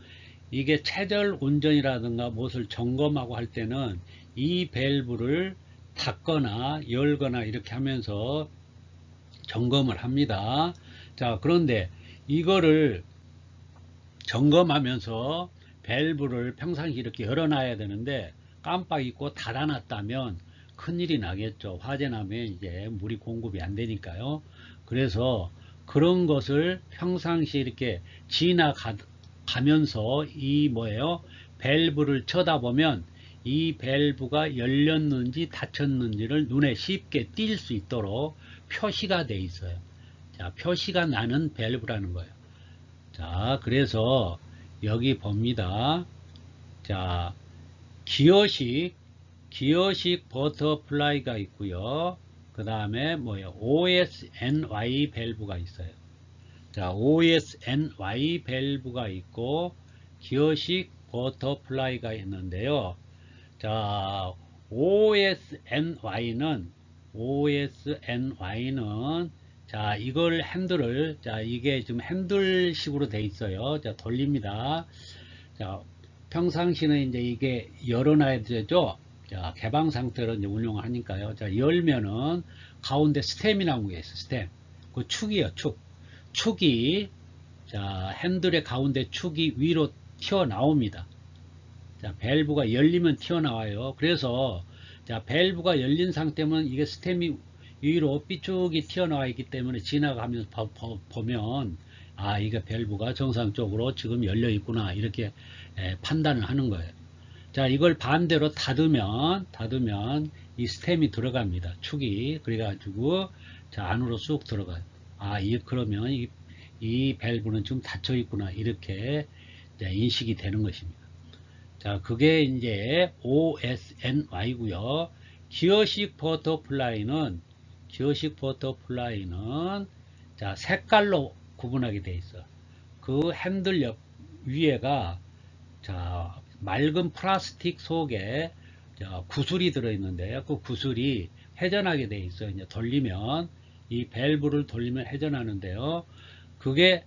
이게 체절 운전이라든가 무엇을 점검하고 할 때는 이 밸브를 닫거나 열거나 이렇게 하면서 점검을 합니다. 자, 그런데 이거를 점검하면서 밸브를 평상시 이렇게 열어놔야 되는데 깜빡 잊고 닫아놨다면 큰일이 나겠죠. 화재 나면 이제 물이 공급이 안 되니까요. 그래서 그런 것을 평상시 이렇게 지나가면서 이 뭐예요? 밸브를 쳐다보면 이 밸브가 열렸는지 닫혔는지를 눈에 쉽게 띌 수 있도록 표시가 돼 있어요. 자, 표시가 나는 밸브라는 거예요. 자, 그래서 여기 봅니다. 자, 기어식 버터플라이가 있고요. 그 다음에 뭐예요? OSNY 밸브가 있어요. 자, OSNY 밸브가 있고 기어식 버터플라이가 있는데요. 자, OSNY는 자, 이걸 핸들을, 자, 이게 지금 핸들식으로 돼 있어요. 자, 돌립니다. 자, 평상시는 이제 이게 열어놔야 되죠. 자, 개방 상태로 이제 운영을 하니까요. 자, 열면은 가운데 스템이라는 게 있어요. 스템. 그 축이요, 축. 축이, 자, 핸들의 가운데 축이 위로 튀어나옵니다. 자, 밸브가 열리면 튀어나와요. 그래서, 자, 밸브가 열린 상태면 이게 스템이 위로 삐쭉이 튀어나와 있기 때문에 지나가면서 보면 아, 이게 밸브가 정상적으로 지금 열려 있구나 이렇게 판단을 하는 거예요. 자, 이걸 반대로 닫으면 이 스템이 들어갑니다. 축이 그래가지고 자, 안으로 쑥 들어가요. 아, 그러면 이 밸브는 지금 닫혀 있구나 이렇게 인식이 되는 것입니다. 자, 그게 이제 OSNY고요. 기어식 버터플라이는 자, 색깔로 구분하게 돼 있어. 그 핸들 옆 위에가 자, 맑은 플라스틱 속에 자, 구슬이 들어 있는데요. 그 구슬이 회전하게 돼 있어요. 이제 돌리면 이 밸브를 돌리면 회전하는데요. 그게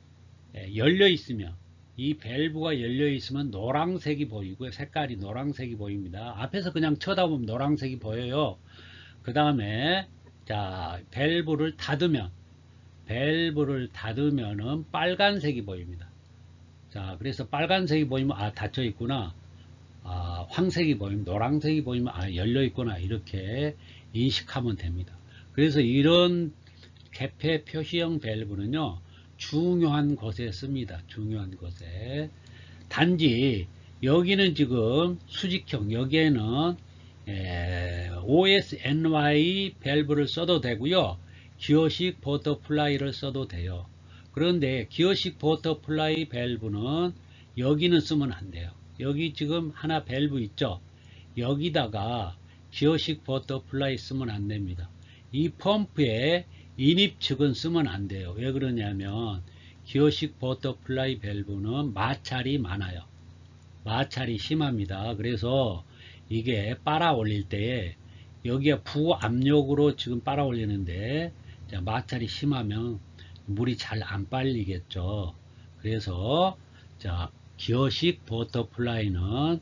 열려 있으면 이 밸브가 열려 있으면 노란색이 보이고요. 색깔이 노란색이 보입니다. 앞에서 그냥 쳐다보면 노란색이 보여요. 그 다음에 자, 밸브를 닫으면은 빨간색이 보입니다. 자, 그래서 빨간색이 보이면 아, 닫혀 있구나. 아, 황색이 보이면 노란색이 보이면 아, 열려 있구나. 이렇게 인식하면 됩니다. 그래서 이런 개폐 표시형 밸브는요, 중요한 곳에 씁니다. 중요한 곳에. 단지 여기는 지금 수직형, 여기에는 OSNY 밸브를 써도 되고요. 기어식 버터플라이를 써도 돼요. 그런데 기어식 버터플라이 밸브는 여기는 쓰면 안 돼요. 여기 지금 하나 밸브 있죠. 여기다가 기어식 버터플라이 쓰면 안 됩니다. 이 펌프의 인입 측은 쓰면 안 돼요. 왜 그러냐면 기어식 버터플라이 밸브는 마찰이 많아요. 마찰이 심합니다. 그래서 이게 빨아 올릴 때 여기에 부압력으로 지금 빨아 올리는데 마찰이 심하면 물이 잘 안 빨리겠죠. 그래서 자, 기어식 버터플라이는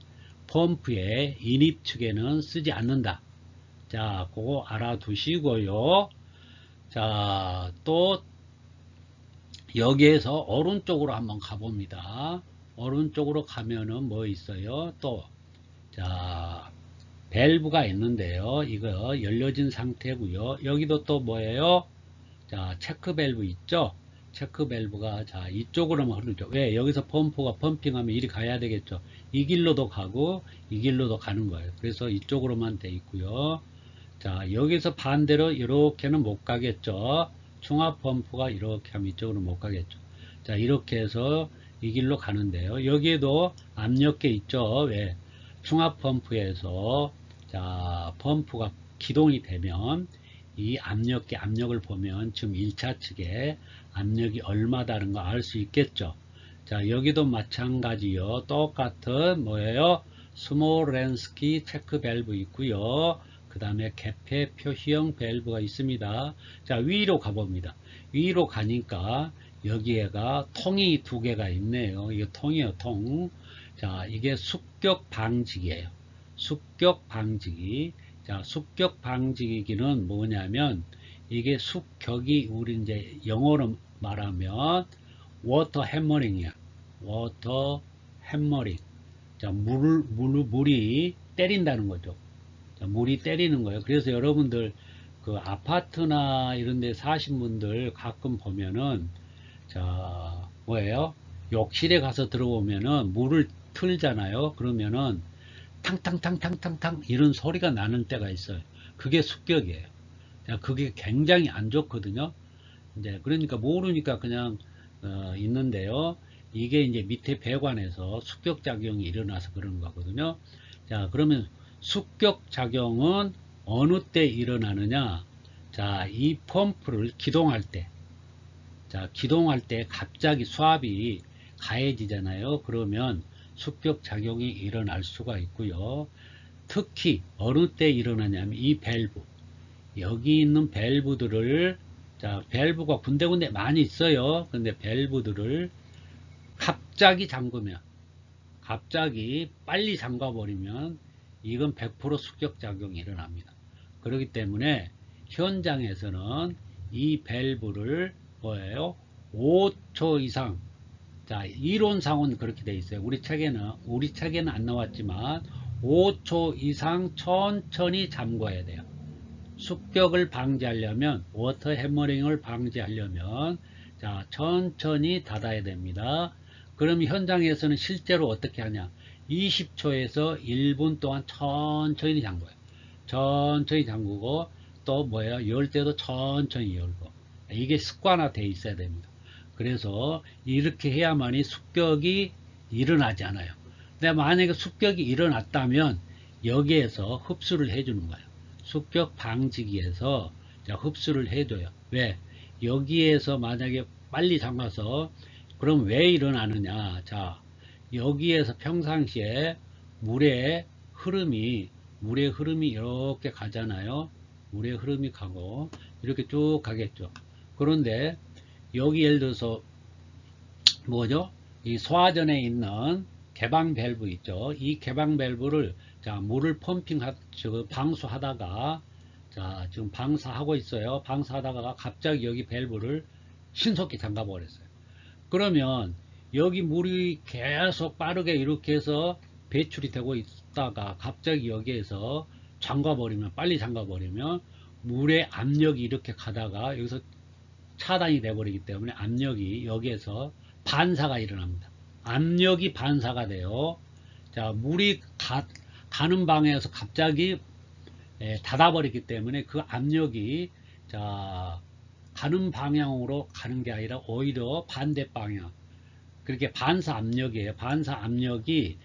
펌프의 인입 측에는 쓰지 않는다. 자, 그거 알아두시고요. 자, 또 여기에서 오른쪽으로 한번 가봅니다. 오른쪽으로 가면은 뭐 있어요? 또 자, 밸브가 있는데요. 이거 열려진 상태고요. 여기도 또 뭐예요? 자, 체크 밸브 있죠? 체크 밸브가 자, 이쪽으로만 흐르죠. 왜? 여기서 펌프가 펌핑하면 이리 가야 되겠죠. 이 길로도 가고 이 길로도 가는 거예요. 그래서 이쪽으로만 돼 있고요. 자, 여기서 반대로 이렇게는 못 가겠죠. 충압 펌프가 이렇게 하면 이쪽으로 못 가겠죠. 자, 이렇게 해서 이 길로 가는데요. 여기에도 압력계 있죠. 왜? 충압 펌프에서 자, 펌프가 기동이 되면 이 압력계 압력을 보면 지금 1차 측에 압력이 얼마다는 거 알 수 있겠죠. 자, 여기도 마찬가지요. 똑같은 뭐예요? 스몰렌스키 체크 밸브 있고요. 그 다음에 개폐 표시형 밸브가 있습니다. 자, 위로 가봅니다. 위로 가니까 여기에가 통이 두 개가 있네요. 이게 통이에요, 통. 자, 이게 습격 방지기예요. 습격 방지기. 자, 습격 방지기는 뭐냐면 이게 습격이 우리 이제 영어로 말하면 워터 해머링이야. 워터 해머링. 자, 물이 때린다는 거죠. 자, 물이 때리는 거예요. 그래서 여러분들 그 아파트나 이런 데 사신 분들 가끔 보면은 자, 뭐예요? 욕실에 가서 들어오면은 물을 틀잖아요. 그러면은 탕탕탕탕탕탕 이런 소리가 나는 때가 있어요. 그게 습격이에요. 자, 그게 굉장히 안 좋거든요. 이제 그러니까 모르니까 그냥 있는데요. 이게 이제 밑에 배관에서 습격 작용이 일어나서 그런 거거든요. 자, 그러면 습격 작용은 어느 때 일어나느냐? 자, 이 펌프를 기동할 때, 자, 기동할 때 갑자기 수압이 가해지잖아요. 그러면 습격 작용이 일어날 수가 있고요. 특히 어느 때 일어나냐면 이 밸브, 여기 있는 밸브들을, 자, 밸브가 군데군데 많이 있어요. 근데 밸브들을 갑자기 잠그면, 갑자기 빨리 잠가버리면 이건 100% 습격 작용이 일어납니다. 그렇기 때문에 현장에서는 이 밸브를 뭐예요? 5초 이상, 자, 이론상은 그렇게 돼 있어요. 우리 책에는 안 나왔지만 5초 이상 천천히 잠궈야 돼요. 습격을 방지하려면, 워터 해머링을 방지하려면, 자, 천천히 닫아야 됩니다. 그럼 현장에서는 실제로 어떻게 하냐? 20초에서 1분 동안 천천히 잠궈요. 천천히 잠그고, 또 뭐예요? 열 때도 천천히 열고. 이게 습관화 돼 있어야 됩니다. 그래서 이렇게 해야만이 습격이 일어나지 않아요. 근데 만약에 습격이 일어났다면 여기에서 흡수를 해주는 거예요. 습격 방지기에서 흡수를 해줘요. 왜? 여기에서 만약에 빨리 잠가서 그럼 왜 일어나느냐? 자, 여기에서 평상시에 물의 흐름이 이렇게 가잖아요. 물의 흐름이 가고 이렇게 쭉 가겠죠. 그런데 여기 예를 들어서 뭐죠? 이 소화전에 있는 개방 밸브 있죠. 이 개방 밸브를 자, 물을 방수하다가 자, 지금 방사하고 있어요. 방사하다가 갑자기 여기 밸브를 신속히 잠가 버렸어요. 그러면 여기 물이 계속 빠르게 이렇게 해서 배출이 되고 있다가 갑자기 여기에서 빨리 잠가 버리면 물의 압력이 이렇게 가다가 여기서 차단이 돼 버리기 때문에 압력이 여기에서 반사가 일어납니다. 압력이 반사가 돼요. 자, 물이 가는 방향에서 갑자기 닫아버리기 때문에 그 압력이 자, 가는 방향으로 가는 게 아니라 오히려 반대 방향. 그렇게 반사 압력이에요. 반사 압력이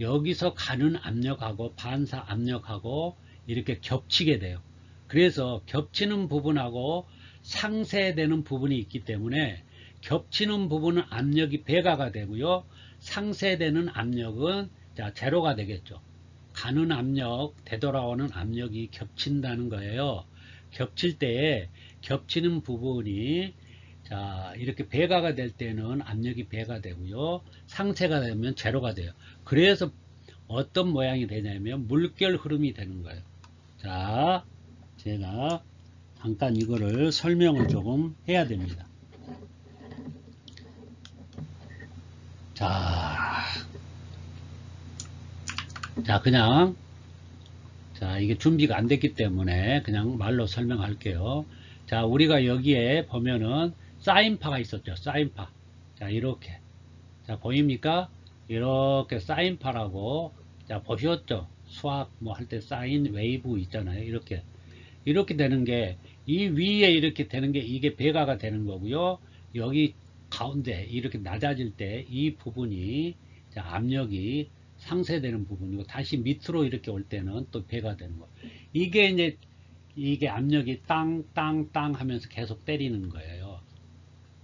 여기서 가는 압력하고 반사 압력하고 이렇게 겹치게 돼요. 그래서 겹치는 부분하고 상쇄되는 부분이 있기 때문에 겹치는 부분은 압력이 배가가 되고요. 상쇄되는 압력은 자, 제로가 되겠죠. 가는 압력, 되돌아오는 압력이 겹친다는 거예요. 겹칠 때에 겹치는 부분이 자, 이렇게 배가가 될 때는 압력이 배가 되고요. 상쇄가 되면 제로가 돼요. 그래서 어떤 모양이 되냐면 물결 흐름이 되는 거예요. 자, 제가 잠깐 이거를 설명을 조금 해야 됩니다. 자, 그냥 자, 이게 준비가 안 됐기 때문에 그냥 말로 설명할게요. 자, 우리가 여기에 보면은 사인파가 있었죠. 사인파. 자, 이렇게. 자, 보입니까? 이렇게 사인파라고. 자, 보셨죠? 수학 뭐 할 때 사인 웨이브 있잖아요. 이렇게 되는 게, 이 위에 이렇게 되는 게 이게 배가가 되는 거고요. 여기 가운데 이렇게 낮아질 때 이 부분이 자, 압력이 상쇄되는 부분이고 다시 밑으로 이렇게 올 때는 또 배가 되는 거예요. 이게 압력이 땅땅땅 하면서 계속 때리는 거예요.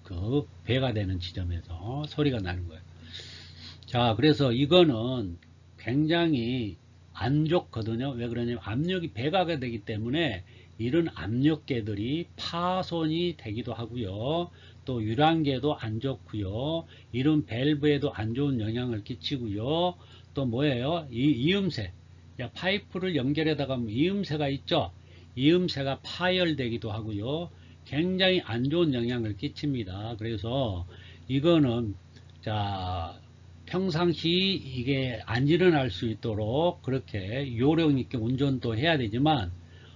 그 배가 되는 지점에서 소리가 나는 거예요. 자, 그래서 이거는 굉장히 안 좋거든요. 왜 그러냐면 압력이 배가가 되기 때문에 이런 압력계들이 파손이 되기도 하고요. 또 유랑계도 안 좋고요. 이런 밸브에도 안 좋은 영향을 끼치고요. 또 뭐예요? 이음새. 파이프를 연결해다가 이음새가 있죠. 이음새가 파열되기도 하고요. 굉장히 안 좋은 영향을 끼칩니다. 그래서 이거는 자 평상시 이게 안 일어날 수 있도록 그렇게 요령 있게 운전도 해야 되지만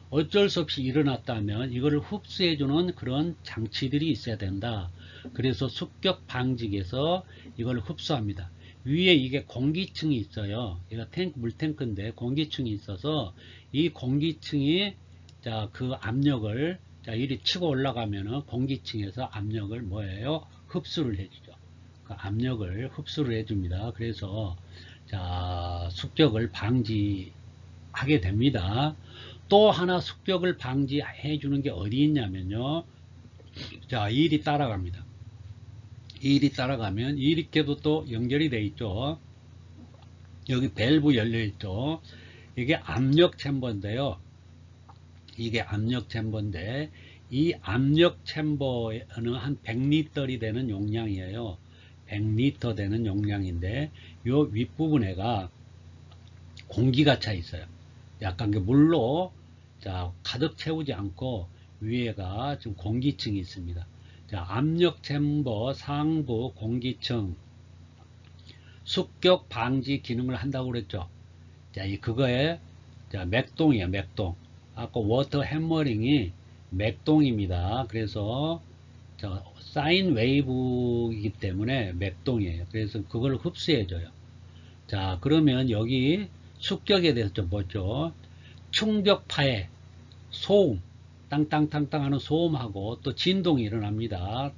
어쩔 수 없이 일어났다면 이거를 흡수해주는 그런 장치들이 있어야 된다. 그래서 습격 방지기에서 이걸 흡수합니다. 위에 이게 공기층이 있어요. 얘가 물탱크인데 공기층이 있어서 이 공기층이 그 압력을 이리 치고 올라가면은 공기층에서 압력을 뭐예요? 흡수를 해주죠. 그 압력을 흡수를 해줍니다. 그래서 습격을 방지하게 됩니다. 또 하나 습격을 방지해 주는 게 어디 있냐면요. 일이 따라갑니다. 일이 따라가면 이리께도 또 연결이 되어 있죠. 여기 밸브 열려 있죠. 이게 압력 챔버인데요. 이게 압력 챔버인데 이 압력 챔버는 한 100리터이 되는 용량이에요. 100리터 되는 용량인데 요 윗부분에가 공기가 차 있어요. 약간 물로 가득 채우지 않고 위에가 지금 공기층이 있습니다. 압력 챔버 상부 공기층 습격 방지 기능을 한다고 그랬죠. 그거에 맥동이에요. 맥동. 아까 워터 해머링이 맥동입니다. 그래서 사인 웨이브이기 때문에 맥동이에요. 그래서 그걸 흡수해줘요. 그러면 여기 습격에 대해서 좀 보죠. 충격파에 소음, 땅땅땅땅 하는 소음하고 또 진동이 일어납니다.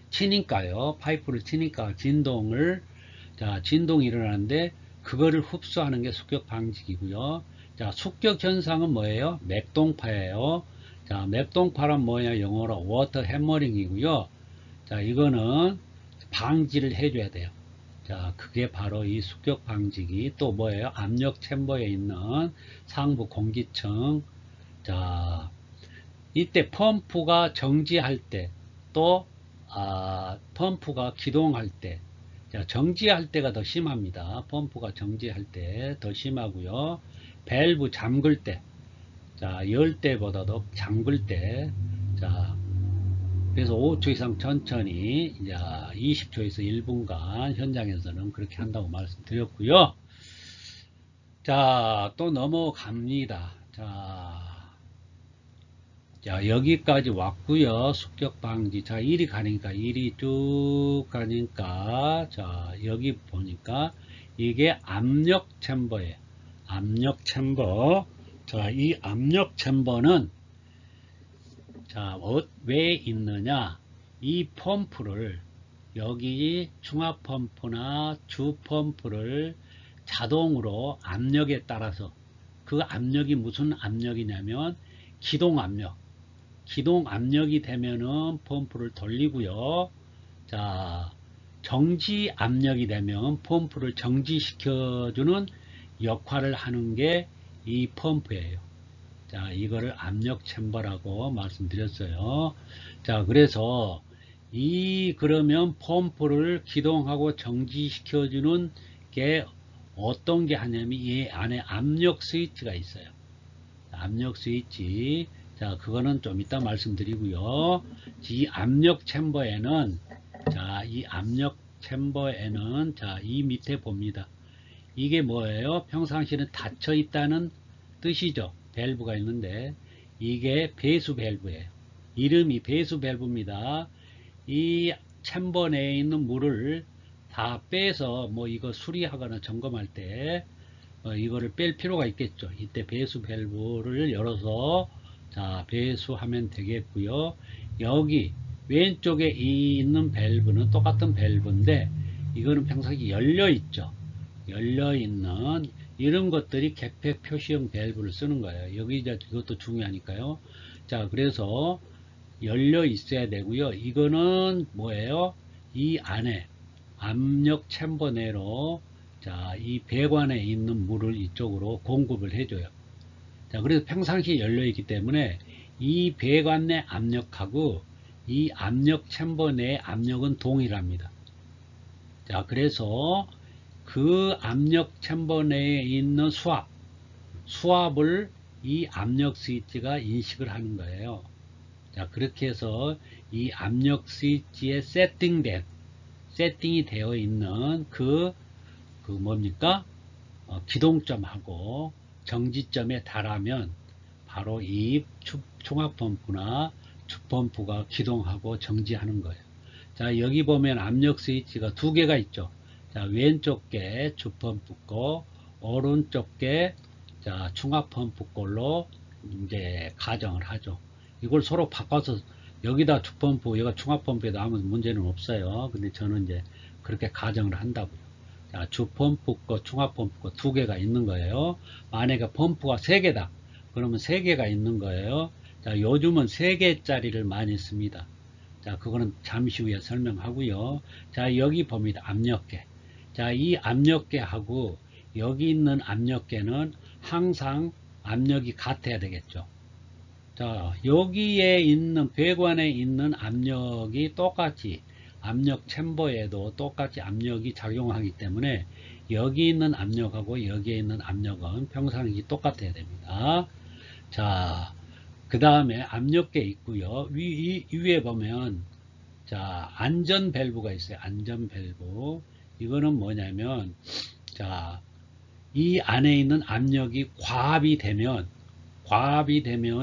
치니까요. 파이프를 치니까 진동이 일어나는데 그거를 흡수하는 게 습격 방지기고요. 습격 현상은 뭐예요? 맥동파예요. 맥동파란 뭐냐? 영어로 워터 해머링이고요. 이거는 방지를 해줘야 돼요. 그게 바로 이 습격 방지기. 또 뭐예요? 압력 챔버에 있는 상부 공기층. 이때 펌프가 정지할 때, 또 펌프가 기동할 때, 정지할 때가 더 심합니다. 펌프가 정지할 때 더 심하고요. 밸브 잠글 때, 열 때보다도 잠글 때, 그래서 5초 이상 천천히 20초에서 1분간 현장에서는 그렇게 한다고 말씀드렸고요. 또 넘어갑니다. 여기까지 왔고요. 습격 방지. 일이 가니까 일이 쭉 가니까 여기 보니까 이게 압력 챔버예요. 압력 챔버. 이 압력 챔버는 왜 있느냐? 이 펌프를 여기 중압 펌프나 주 펌프를 자동으로 압력에 따라서 그 압력이 무슨 압력이냐면 기동 압력. 기동 압력이 되면은 펌프를 돌리고요. 정지 압력이 되면 펌프를 정지시켜주는 역할을 하는 게 이 펌프예요. 이거를 압력 챔버라고 말씀드렸어요. 그래서 그러면 펌프를 기동하고 정지시켜주는 게 어떤 게 하냐면 이 안에 압력 스위치가 있어요. 압력 스위치. 그거는 좀 이따 말씀드리고요. 이 압력 챔버에는 이 밑에 봅니다. 이게 뭐예요? 평상시에는 닫혀 있다는 뜻이죠. 밸브가 있는데 이게 배수 밸브예요. 이름이 배수 밸브입니다. 이 챔버 내에 있는 물을 다 빼서 이거 수리하거나 점검할 때 이거를 뺄 필요가 있겠죠. 이때 배수 밸브를 열어서 배수하면 되겠고요. 여기 왼쪽에 있는 밸브는 똑같은 밸브인데 이거는 평상시 열려 있죠. 열려 있는 이런 것들이 개폐 표시형 밸브를 쓰는 거예요. 여기 이것도 중요하니까요. 그래서 열려 있어야 되고요. 이거는 뭐예요? 이 안에 압력 챔버 내로 이 배관에 있는 물을 이쪽으로 공급을 해줘요. 자, 그래서 평상시에 열려있기 때문에 이 배관 내 압력하고 이 압력 챔버 내 압력은 동일합니다. 자, 그래서 그 압력 챔버 내에 있는 수압을 이 압력 스위치가 인식을 하는 거예요. 자, 그렇게 해서 이 압력 스위치에 세팅이 되어 있는 뭡니까? 기동점하고 정지점에 달하면 바로 이 총합펌프나 주펌프가 기동하고 정지하는 거예요. 자, 여기 보면 압력 스위치가 두 개가 있죠. 자, 왼쪽 게 주펌프 거, 오른쪽 게 자, 충합펌프 걸로 이제 가정을 하죠. 이걸 서로 바꿔서 여기다 주펌프, 여기가 충합펌프에도 아무 문제는 없어요. 근데 저는 이제 그렇게 가정을 한다고요. 자, 주펌프 거, 충합펌프 거 두 개가 있는 거예요. 만약에 펌프가 세 개다. 그러면 세 개가 있는 거예요. 자, 요즘은 세 개짜리를 많이 씁니다. 자, 그거는 잠시 후에 설명하고요. 자, 여기 봅니다. 압력계. 자, 이 압력계하고 여기 있는 압력계는 항상 압력이 같아야 되겠죠. 자, 여기에 있는 배관에 있는 압력이 똑같이 압력 챔버에도 똑같이 압력이 작용하기 때문에 여기 있는 압력하고 여기에 있는 압력은 평상시 똑같아야 됩니다. 자, 그 다음에 압력계 있고요. 위에 보면 자, 안전 밸브가 있어요. 안전 밸브. 이거는 뭐냐면 자, 이 안에 있는 압력이 과압이 되면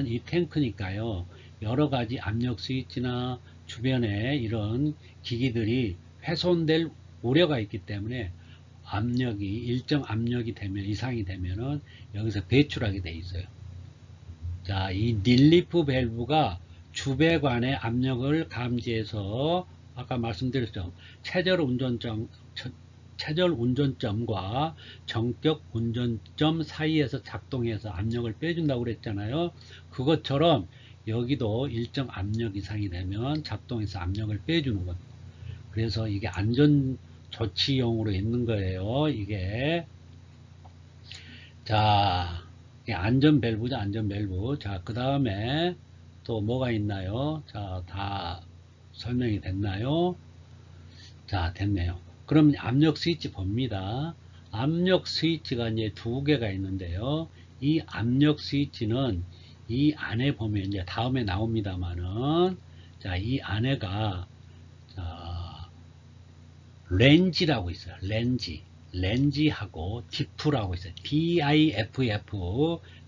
이 탱크니까요. 여러 가지 압력 스위치나 주변에 이런 기기들이 훼손될 우려가 있기 때문에 압력이 일정 압력이 되면 이상이 되면은 여기서 배출하게 돼 있어요. 자, 이 릴리프 밸브가 주배관의 압력을 감지해서 아까 말씀드렸죠. 체절 운전점과 정격 운전점 사이에서 작동해서 압력을 빼준다고 그랬잖아요. 그것처럼 여기도 일정 압력 이상이 되면 작동해서 압력을 빼주는 겁니다. 그래서 이게 안전 조치용으로 있는 거예요. 이게 자, 안전 밸브죠. 안전 밸브. 자, 그 다음에 또 뭐가 있나요? 자, 다 설명이 됐나요? 자, 됐네요. 그럼 압력 스위치 봅니다. 압력 스위치가 이제 두 개가 있는데요. 이 압력 스위치는 이 안에 보면 이제 다음에 나옵니다만은 자, 이 안에가 자, 렌지라고 있어요. 렌지하고 diff라고 있어요. diff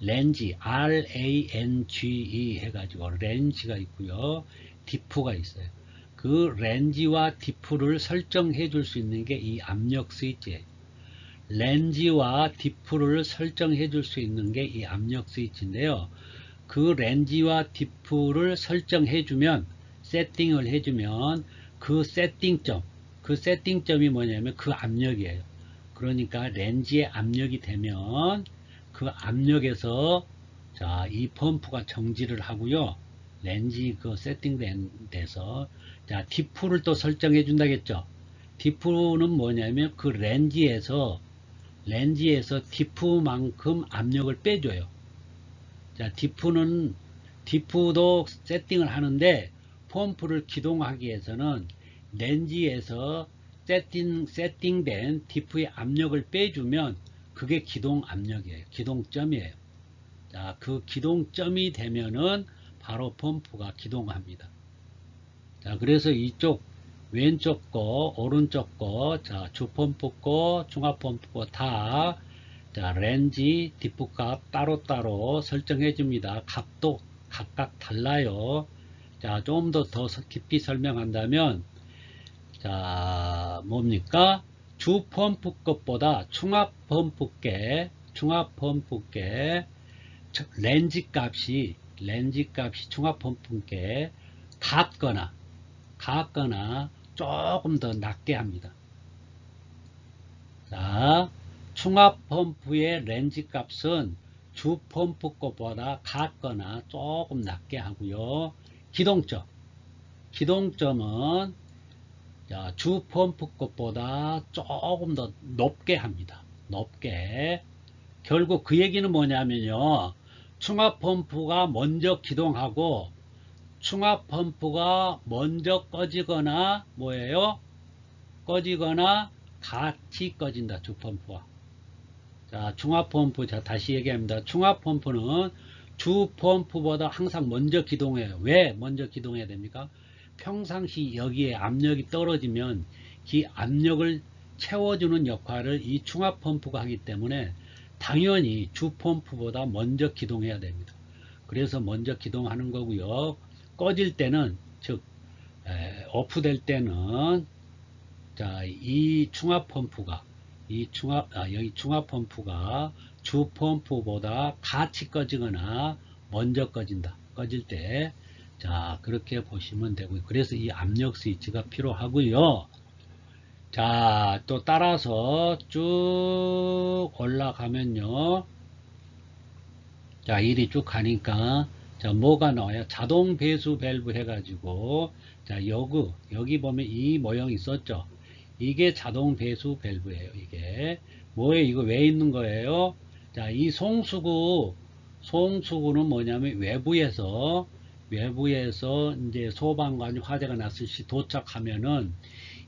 렌지 range 해가지고 렌지가 있고요. diff가 있어요. 그 렌지와 diff를 설정해 줄 수 있는 게 이 압력 스위치예요. 렌지와 diff를 설정해 줄 수 있는 게 이 압력 스위치인데요. 그 렌지와 diff를 설정해 주면 세팅을 해주면 그 세팅점이 뭐냐면 그 압력이에요. 그러니까 렌지의 압력이 되면 그 압력에서 자, 이 펌프가 정지를 하고요. 렌지 그 세팅된 데서 자, diff를 또 설정해 준다겠죠. diff는 뭐냐면 그 렌지에서 diff만큼 압력을 빼줘요. 자, diff도 세팅을 하는데 펌프를 기동하기 위해서는 렌지에서 세팅된 diff의 압력을 빼주면 그게 기동 압력이에요. 기동점이에요. 자, 그 기동점이 되면은 바로 펌프가 기동합니다. 자, 그래서 이쪽 왼쪽 거, 오른쪽 거, 자, 주펌프 거, 중합펌프 거 다, 자, 렌지, 디프 값 따로따로 설정해 줍니다. 값도 각각 달라요. 자, 좀 더 깊이 설명한다면, 자, 뭡니까? 주펌프 것보다 충합펌프께 렌지 값이 충합펌프께 같거나 조금 더 낮게 합니다. 자, 충합펌프의 렌지 값은 주펌프 것보다 같거나 조금 낮게 하고요. 기동점은 자, 주펌프 것보다 조금 더 높게 합니다. 높게. 결국 그 얘기는 뭐냐면요. 충압 펌프가 먼저 기동하고 충압 펌프가 먼저 꺼지거나 뭐예요? 꺼지거나 같이 꺼진다. 주 펌프와. 자, 중압 펌프. 자, 다시 얘기합니다. 충압 펌프는 주 펌프보다 항상 먼저 기동해요. 왜 먼저 기동해야 됩니까? 평상시 여기에 압력이 떨어지면 이 압력을 채워주는 역할을 이 충압 펌프가 하기 때문에 당연히 주 펌프보다 먼저 기동해야 됩니다. 그래서 먼저 기동하는 거고요. 꺼질 때는, 즉 오프될 때는, 자, 이 충압 펌프가 여기 충압 펌프가 주 펌프보다 같이 꺼지거나 먼저 꺼진다. 꺼질 때, 자, 그렇게 보시면 되고요. 그래서 이 압력 스위치가 필요하고요. 자, 또 따라서 쭉 올라가면요. 자, 이리 쭉 가니까, 자, 뭐가 나와요? 자동 배수 밸브 해가지고, 자, 여기 보면 이 모형이 있었죠? 이게 자동 배수 밸브예요. 이게 뭐예요? 이거 왜 있는 거예요? 자, 이 송수구는 뭐냐면 외부에서 이제 소방관이 화재가 났을 시 도착하면은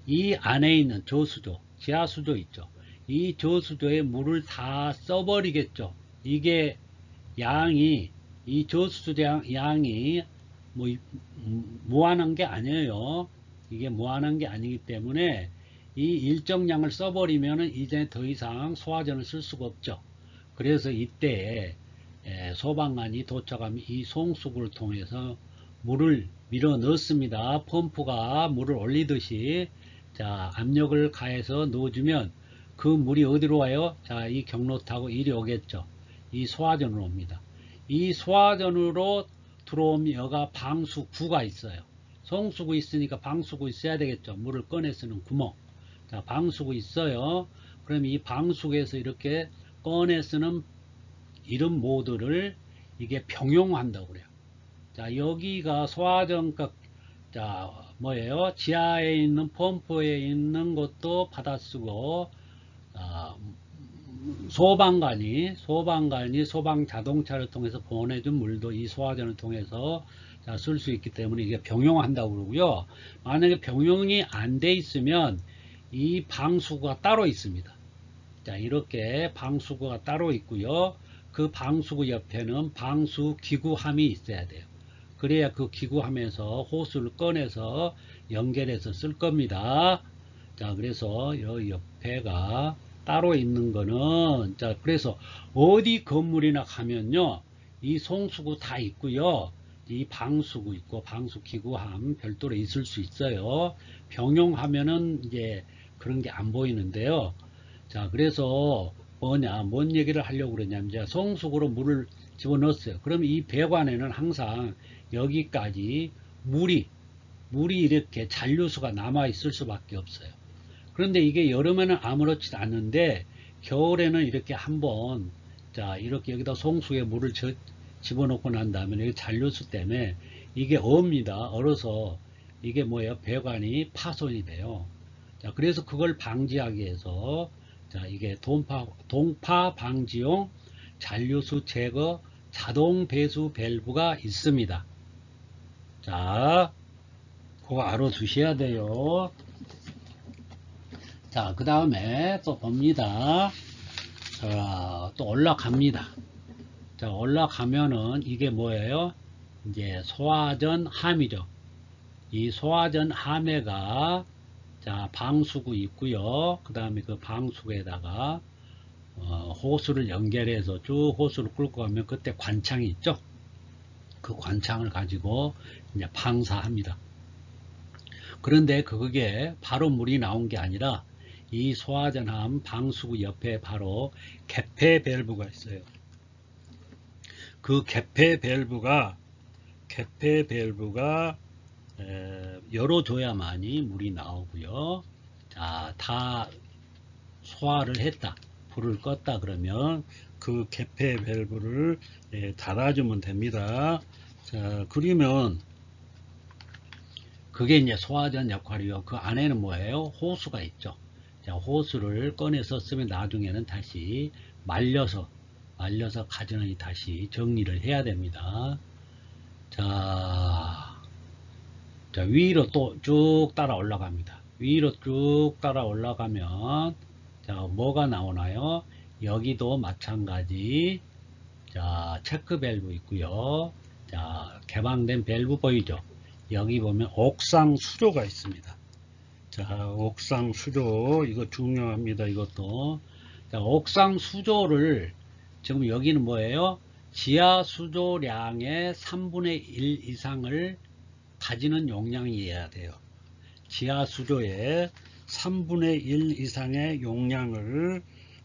이 안에 있는 저수조, 지하수조 있죠. 이 저수조에 물을 다 써버리겠죠. 이게 이 저수조 양이 뭐 무한한 게 아니에요. 이게 무한한 게 아니기 때문에 이 일정량을 써버리면은 이제 더 이상 소화전을 쓸 수가 없죠. 그래서 이때 소방관이 도착하면 이 송수구를 통해서 물을 밀어 넣습니다. 펌프가 물을 올리듯이, 자, 압력을 가해서 넣어주면 그 물이 어디로 와요? 자, 이 경로 타고 이리 오겠죠. 이 소화전으로 옵니다. 이 소화전으로 들어오면 여가 방수구가 있어요. 송수구 있으니까 방수구 있어야 되겠죠. 물을 꺼내 쓰는 구멍. 자, 방수구 있어요. 그럼 이 방수구에서 이렇게 꺼내 쓰는 이런 모드를 이게 병용한다고 그래요. 자, 여기가 소화전각, 자, 뭐예요? 지하에 있는 펌프에 있는 것도 받아쓰고, 소방관이 소방 자동차를 통해서 보내준 물도 이 소화전을 통해서 쓸 수 있기 때문에 이게 병용한다고 그러고요. 만약에 병용이 안 돼 있으면 이 방수구가 따로 있습니다. 자, 이렇게 방수구가 따로 있고요. 그 방수구 옆에는 방수기구함이 있어야 돼요. 그래야 그 기구함에서 호스를 꺼내서 연결해서 쓸 겁니다. 자, 그래서 이 옆에가 따로 있는 거는, 자, 그래서 어디 건물이나 가면요, 이 송수구 다 있고요. 이 방수구 있고 방수기구함 별도로 있을 수 있어요. 병용하면은 이제 그런 게 안 보이는데요. 자, 그래서 뭔 얘기를 하려고 그러냐면, 이제 송수구로 물을 집어넣었어요. 그럼 이 배관에는 항상 여기까지 물이 이렇게 잔류수가 남아 있을 수밖에 없어요. 그런데 이게 여름에는 아무렇지도 않은데 겨울에는 이렇게 한번, 자, 이렇게 여기다 송수에 물을 집어넣고 난 다음에 여기 잔류수 때문에 이게 얼습니다. 얼어서 이게 뭐예요? 배관이 파손이 돼요. 자, 그래서 그걸 방지하기 위해서, 자, 이게 동파 방지용 잔류수 제거 자동 배수 밸브가 있습니다. 자, 그거 알아두셔야 돼요. 자, 그 다음에 또 봅니다. 자, 또 올라갑니다. 자, 올라가면은 이게 뭐예요? 이제 소화전 함이죠. 이 소화전 함에가, 자, 방수구 있고요. 그 다음에 그 방수구에다가 호스를 연결해서 쭉 호스를 끌고 가면 그때 관창이 있죠. 그 관창을 가지고 이제 방사합니다. 그런데 그게 바로 물이 나온 게 아니라 이 소화전함 방수구 옆에 바로 개폐 밸브가 있어요. 그 개폐 밸브가 열어줘야만이 물이 나오고요. 자, 다 소화를 했다, 불을 껐다 그러면 그 개폐 밸브를 닫아주면 됩니다. 자, 그러면 그게 이제 소화전 역할이요. 그 안에는 뭐예요? 호수가 있죠. 자, 호스를 꺼내 썼으면 나중에는 다시 말려서 가전이 다시 정리를 해야 됩니다. 자, 위로 또 쭉 따라 올라갑니다. 위로 쭉 따라 올라가면 자, 뭐가 나오나요? 여기도 마찬가지. 자, 체크 밸브 있고요. 자, 개방된 밸브 보이죠? 여기 보면 옥상 수조가 있습니다. 자, 옥상 수조 이거 중요합니다. 이것도. 자, 옥상 수조를 지금 여기는 뭐예요? 지하 수조량의 3분의 1 이상을 가지는 용량이어야 돼요. 지하 수조의 3분의 1 이상의 용량을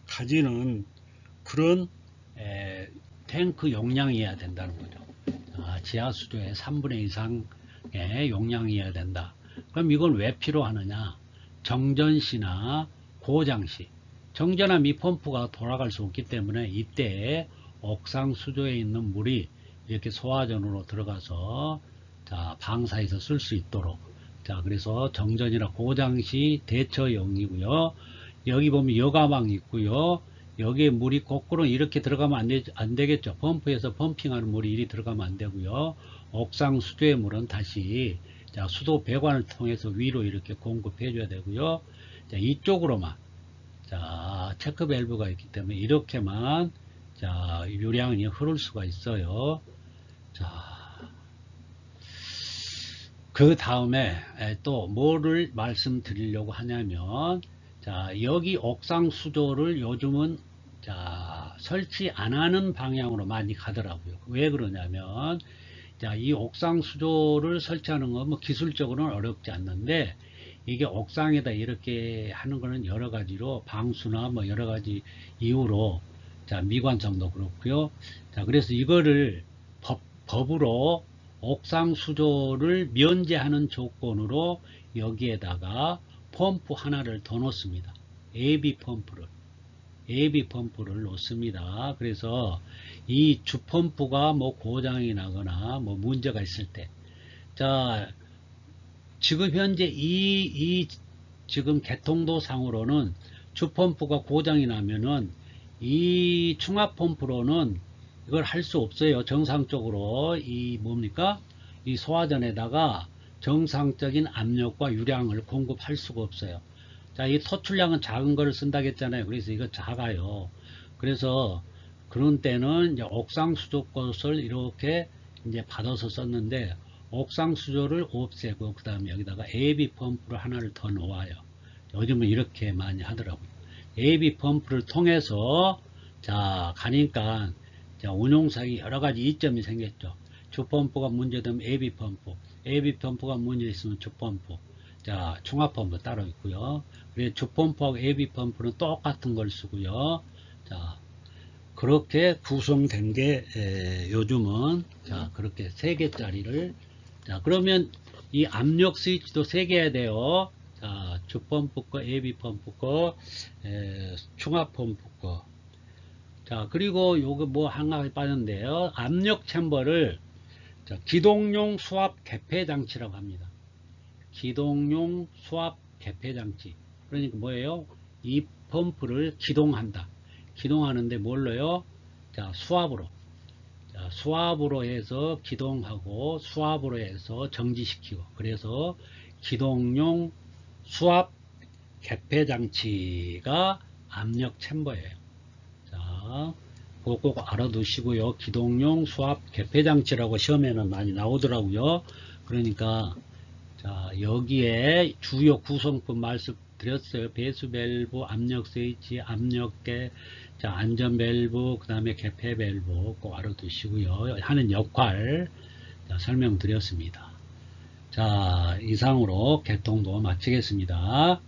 가지는 그런 탱크 용량이어야 된다는 거죠. 지하 수조의 3분의 1 이상의 용량이어야 된다. 그럼 이건 왜 필요하느냐? 정전시나 고장시, 정전화 미 펌프가 돌아갈 수 없기 때문에 이때 옥상 수조에 있는 물이 이렇게 소화전으로 들어가서 자, 방사에서 쓸 수 있도록. 자, 그래서 정전이나 고장시 대처용이고요. 여기 보면 여가망 있고요. 여기에 물이 거꾸로 이렇게 들어가면 안 되겠죠. 펌프에서 펌핑하는 물이 이리 들어가면 안 되고요. 옥상 수조의 물은 다시 자, 수도 배관을 통해서 위로 이렇게 공급해 줘야 되고요. 자, 이쪽으로만 자, 체크 밸브가 있기 때문에 이렇게만 자, 유량이 흐를 수가 있어요. 자, 그 다음에 또 뭐를 말씀드리려고 하냐면 자, 여기 옥상 수조를 요즘은 자, 설치 안 하는 방향으로 많이 가더라고요. 왜 그러냐면 자, 이 옥상 수조를 설치하는 건 뭐 기술적으로는 어렵지 않는데 이게 옥상에다 이렇게 하는 거는 여러 가지로 방수나 뭐 여러 가지 이유로 자, 미관성도 그렇고요. 자, 그래서 이거를 법으로 옥상 수조를 면제하는 조건으로 여기에다가 펌프 하나를 더 놓습니다. AV 펌프를 놓습니다. 그래서 이 주펌프가 뭐 고장이 나거나 뭐 문제가 있을 때, 자, 지금 현재 지금 개통도 상으로는 주펌프가 고장이 나면은 이 충합펌프로는 이걸 할 수 없어요. 정상적으로 이 뭡니까? 이 소화전에다가 정상적인 압력과 유량을 공급할 수가 없어요. 자, 이 토출량은 작은 거를 쓴다고 했잖아요. 그래서 이거 작아요. 그래서 그런 때는 이제 옥상 수조 것을 이렇게 이제 받아서 썼는데 옥상 수조를 없애고 그 다음에 여기다가 AV 펌프를 하나를 더 놓아요. 요즘은 이렇게 많이 하더라고요. AV 펌프를 통해서 자, 가니까 자, 운용상이 여러 가지 이점이 생겼죠. 주펌프가 문제되면 AV 펌프, AV 펌프가 문제 있으면 주펌프, 자, 충합펌프 따로 있고요. 그래서 주펌프하고 AV 펌프는 똑같은 걸 쓰고요. 자, 그렇게 구성된 게 요즘은 자, 그렇게 3개짜리를 자, 그러면 이 압력 스위치도 3개 해야 돼요. 자, 주펌프 거, AV 펌프 거, 충합펌프 거. 자, 그리고 요거 뭐 하나 빠졌는데요. 압력 챔버를 자, 기동용 수압 개폐 장치라고 합니다. 기동용 수압 개폐 장치. 그러니까 뭐예요? 이 펌프를 기동한다. 기동하는데 뭘로요? 자, 수압으로. 자, 수압으로 해서 기동하고 수압으로 해서 정지시키고. 그래서 기동용 수압 개폐 장치가 압력 챔버예요. 자, 그거 꼭 알아두시고요. 기동용 수압 개폐 장치라고 시험에는 많이 나오더라고요. 그러니까 자, 여기에 주요 구성품 말씀드렸어요. 배수 밸브, 압력 스위치, 압력계, 자, 안전 밸브, 그 다음에 개폐 밸브 꼭 알아두시고요. 하는 역할 자, 설명드렸습니다. 자, 이상으로 개통도 마치겠습니다.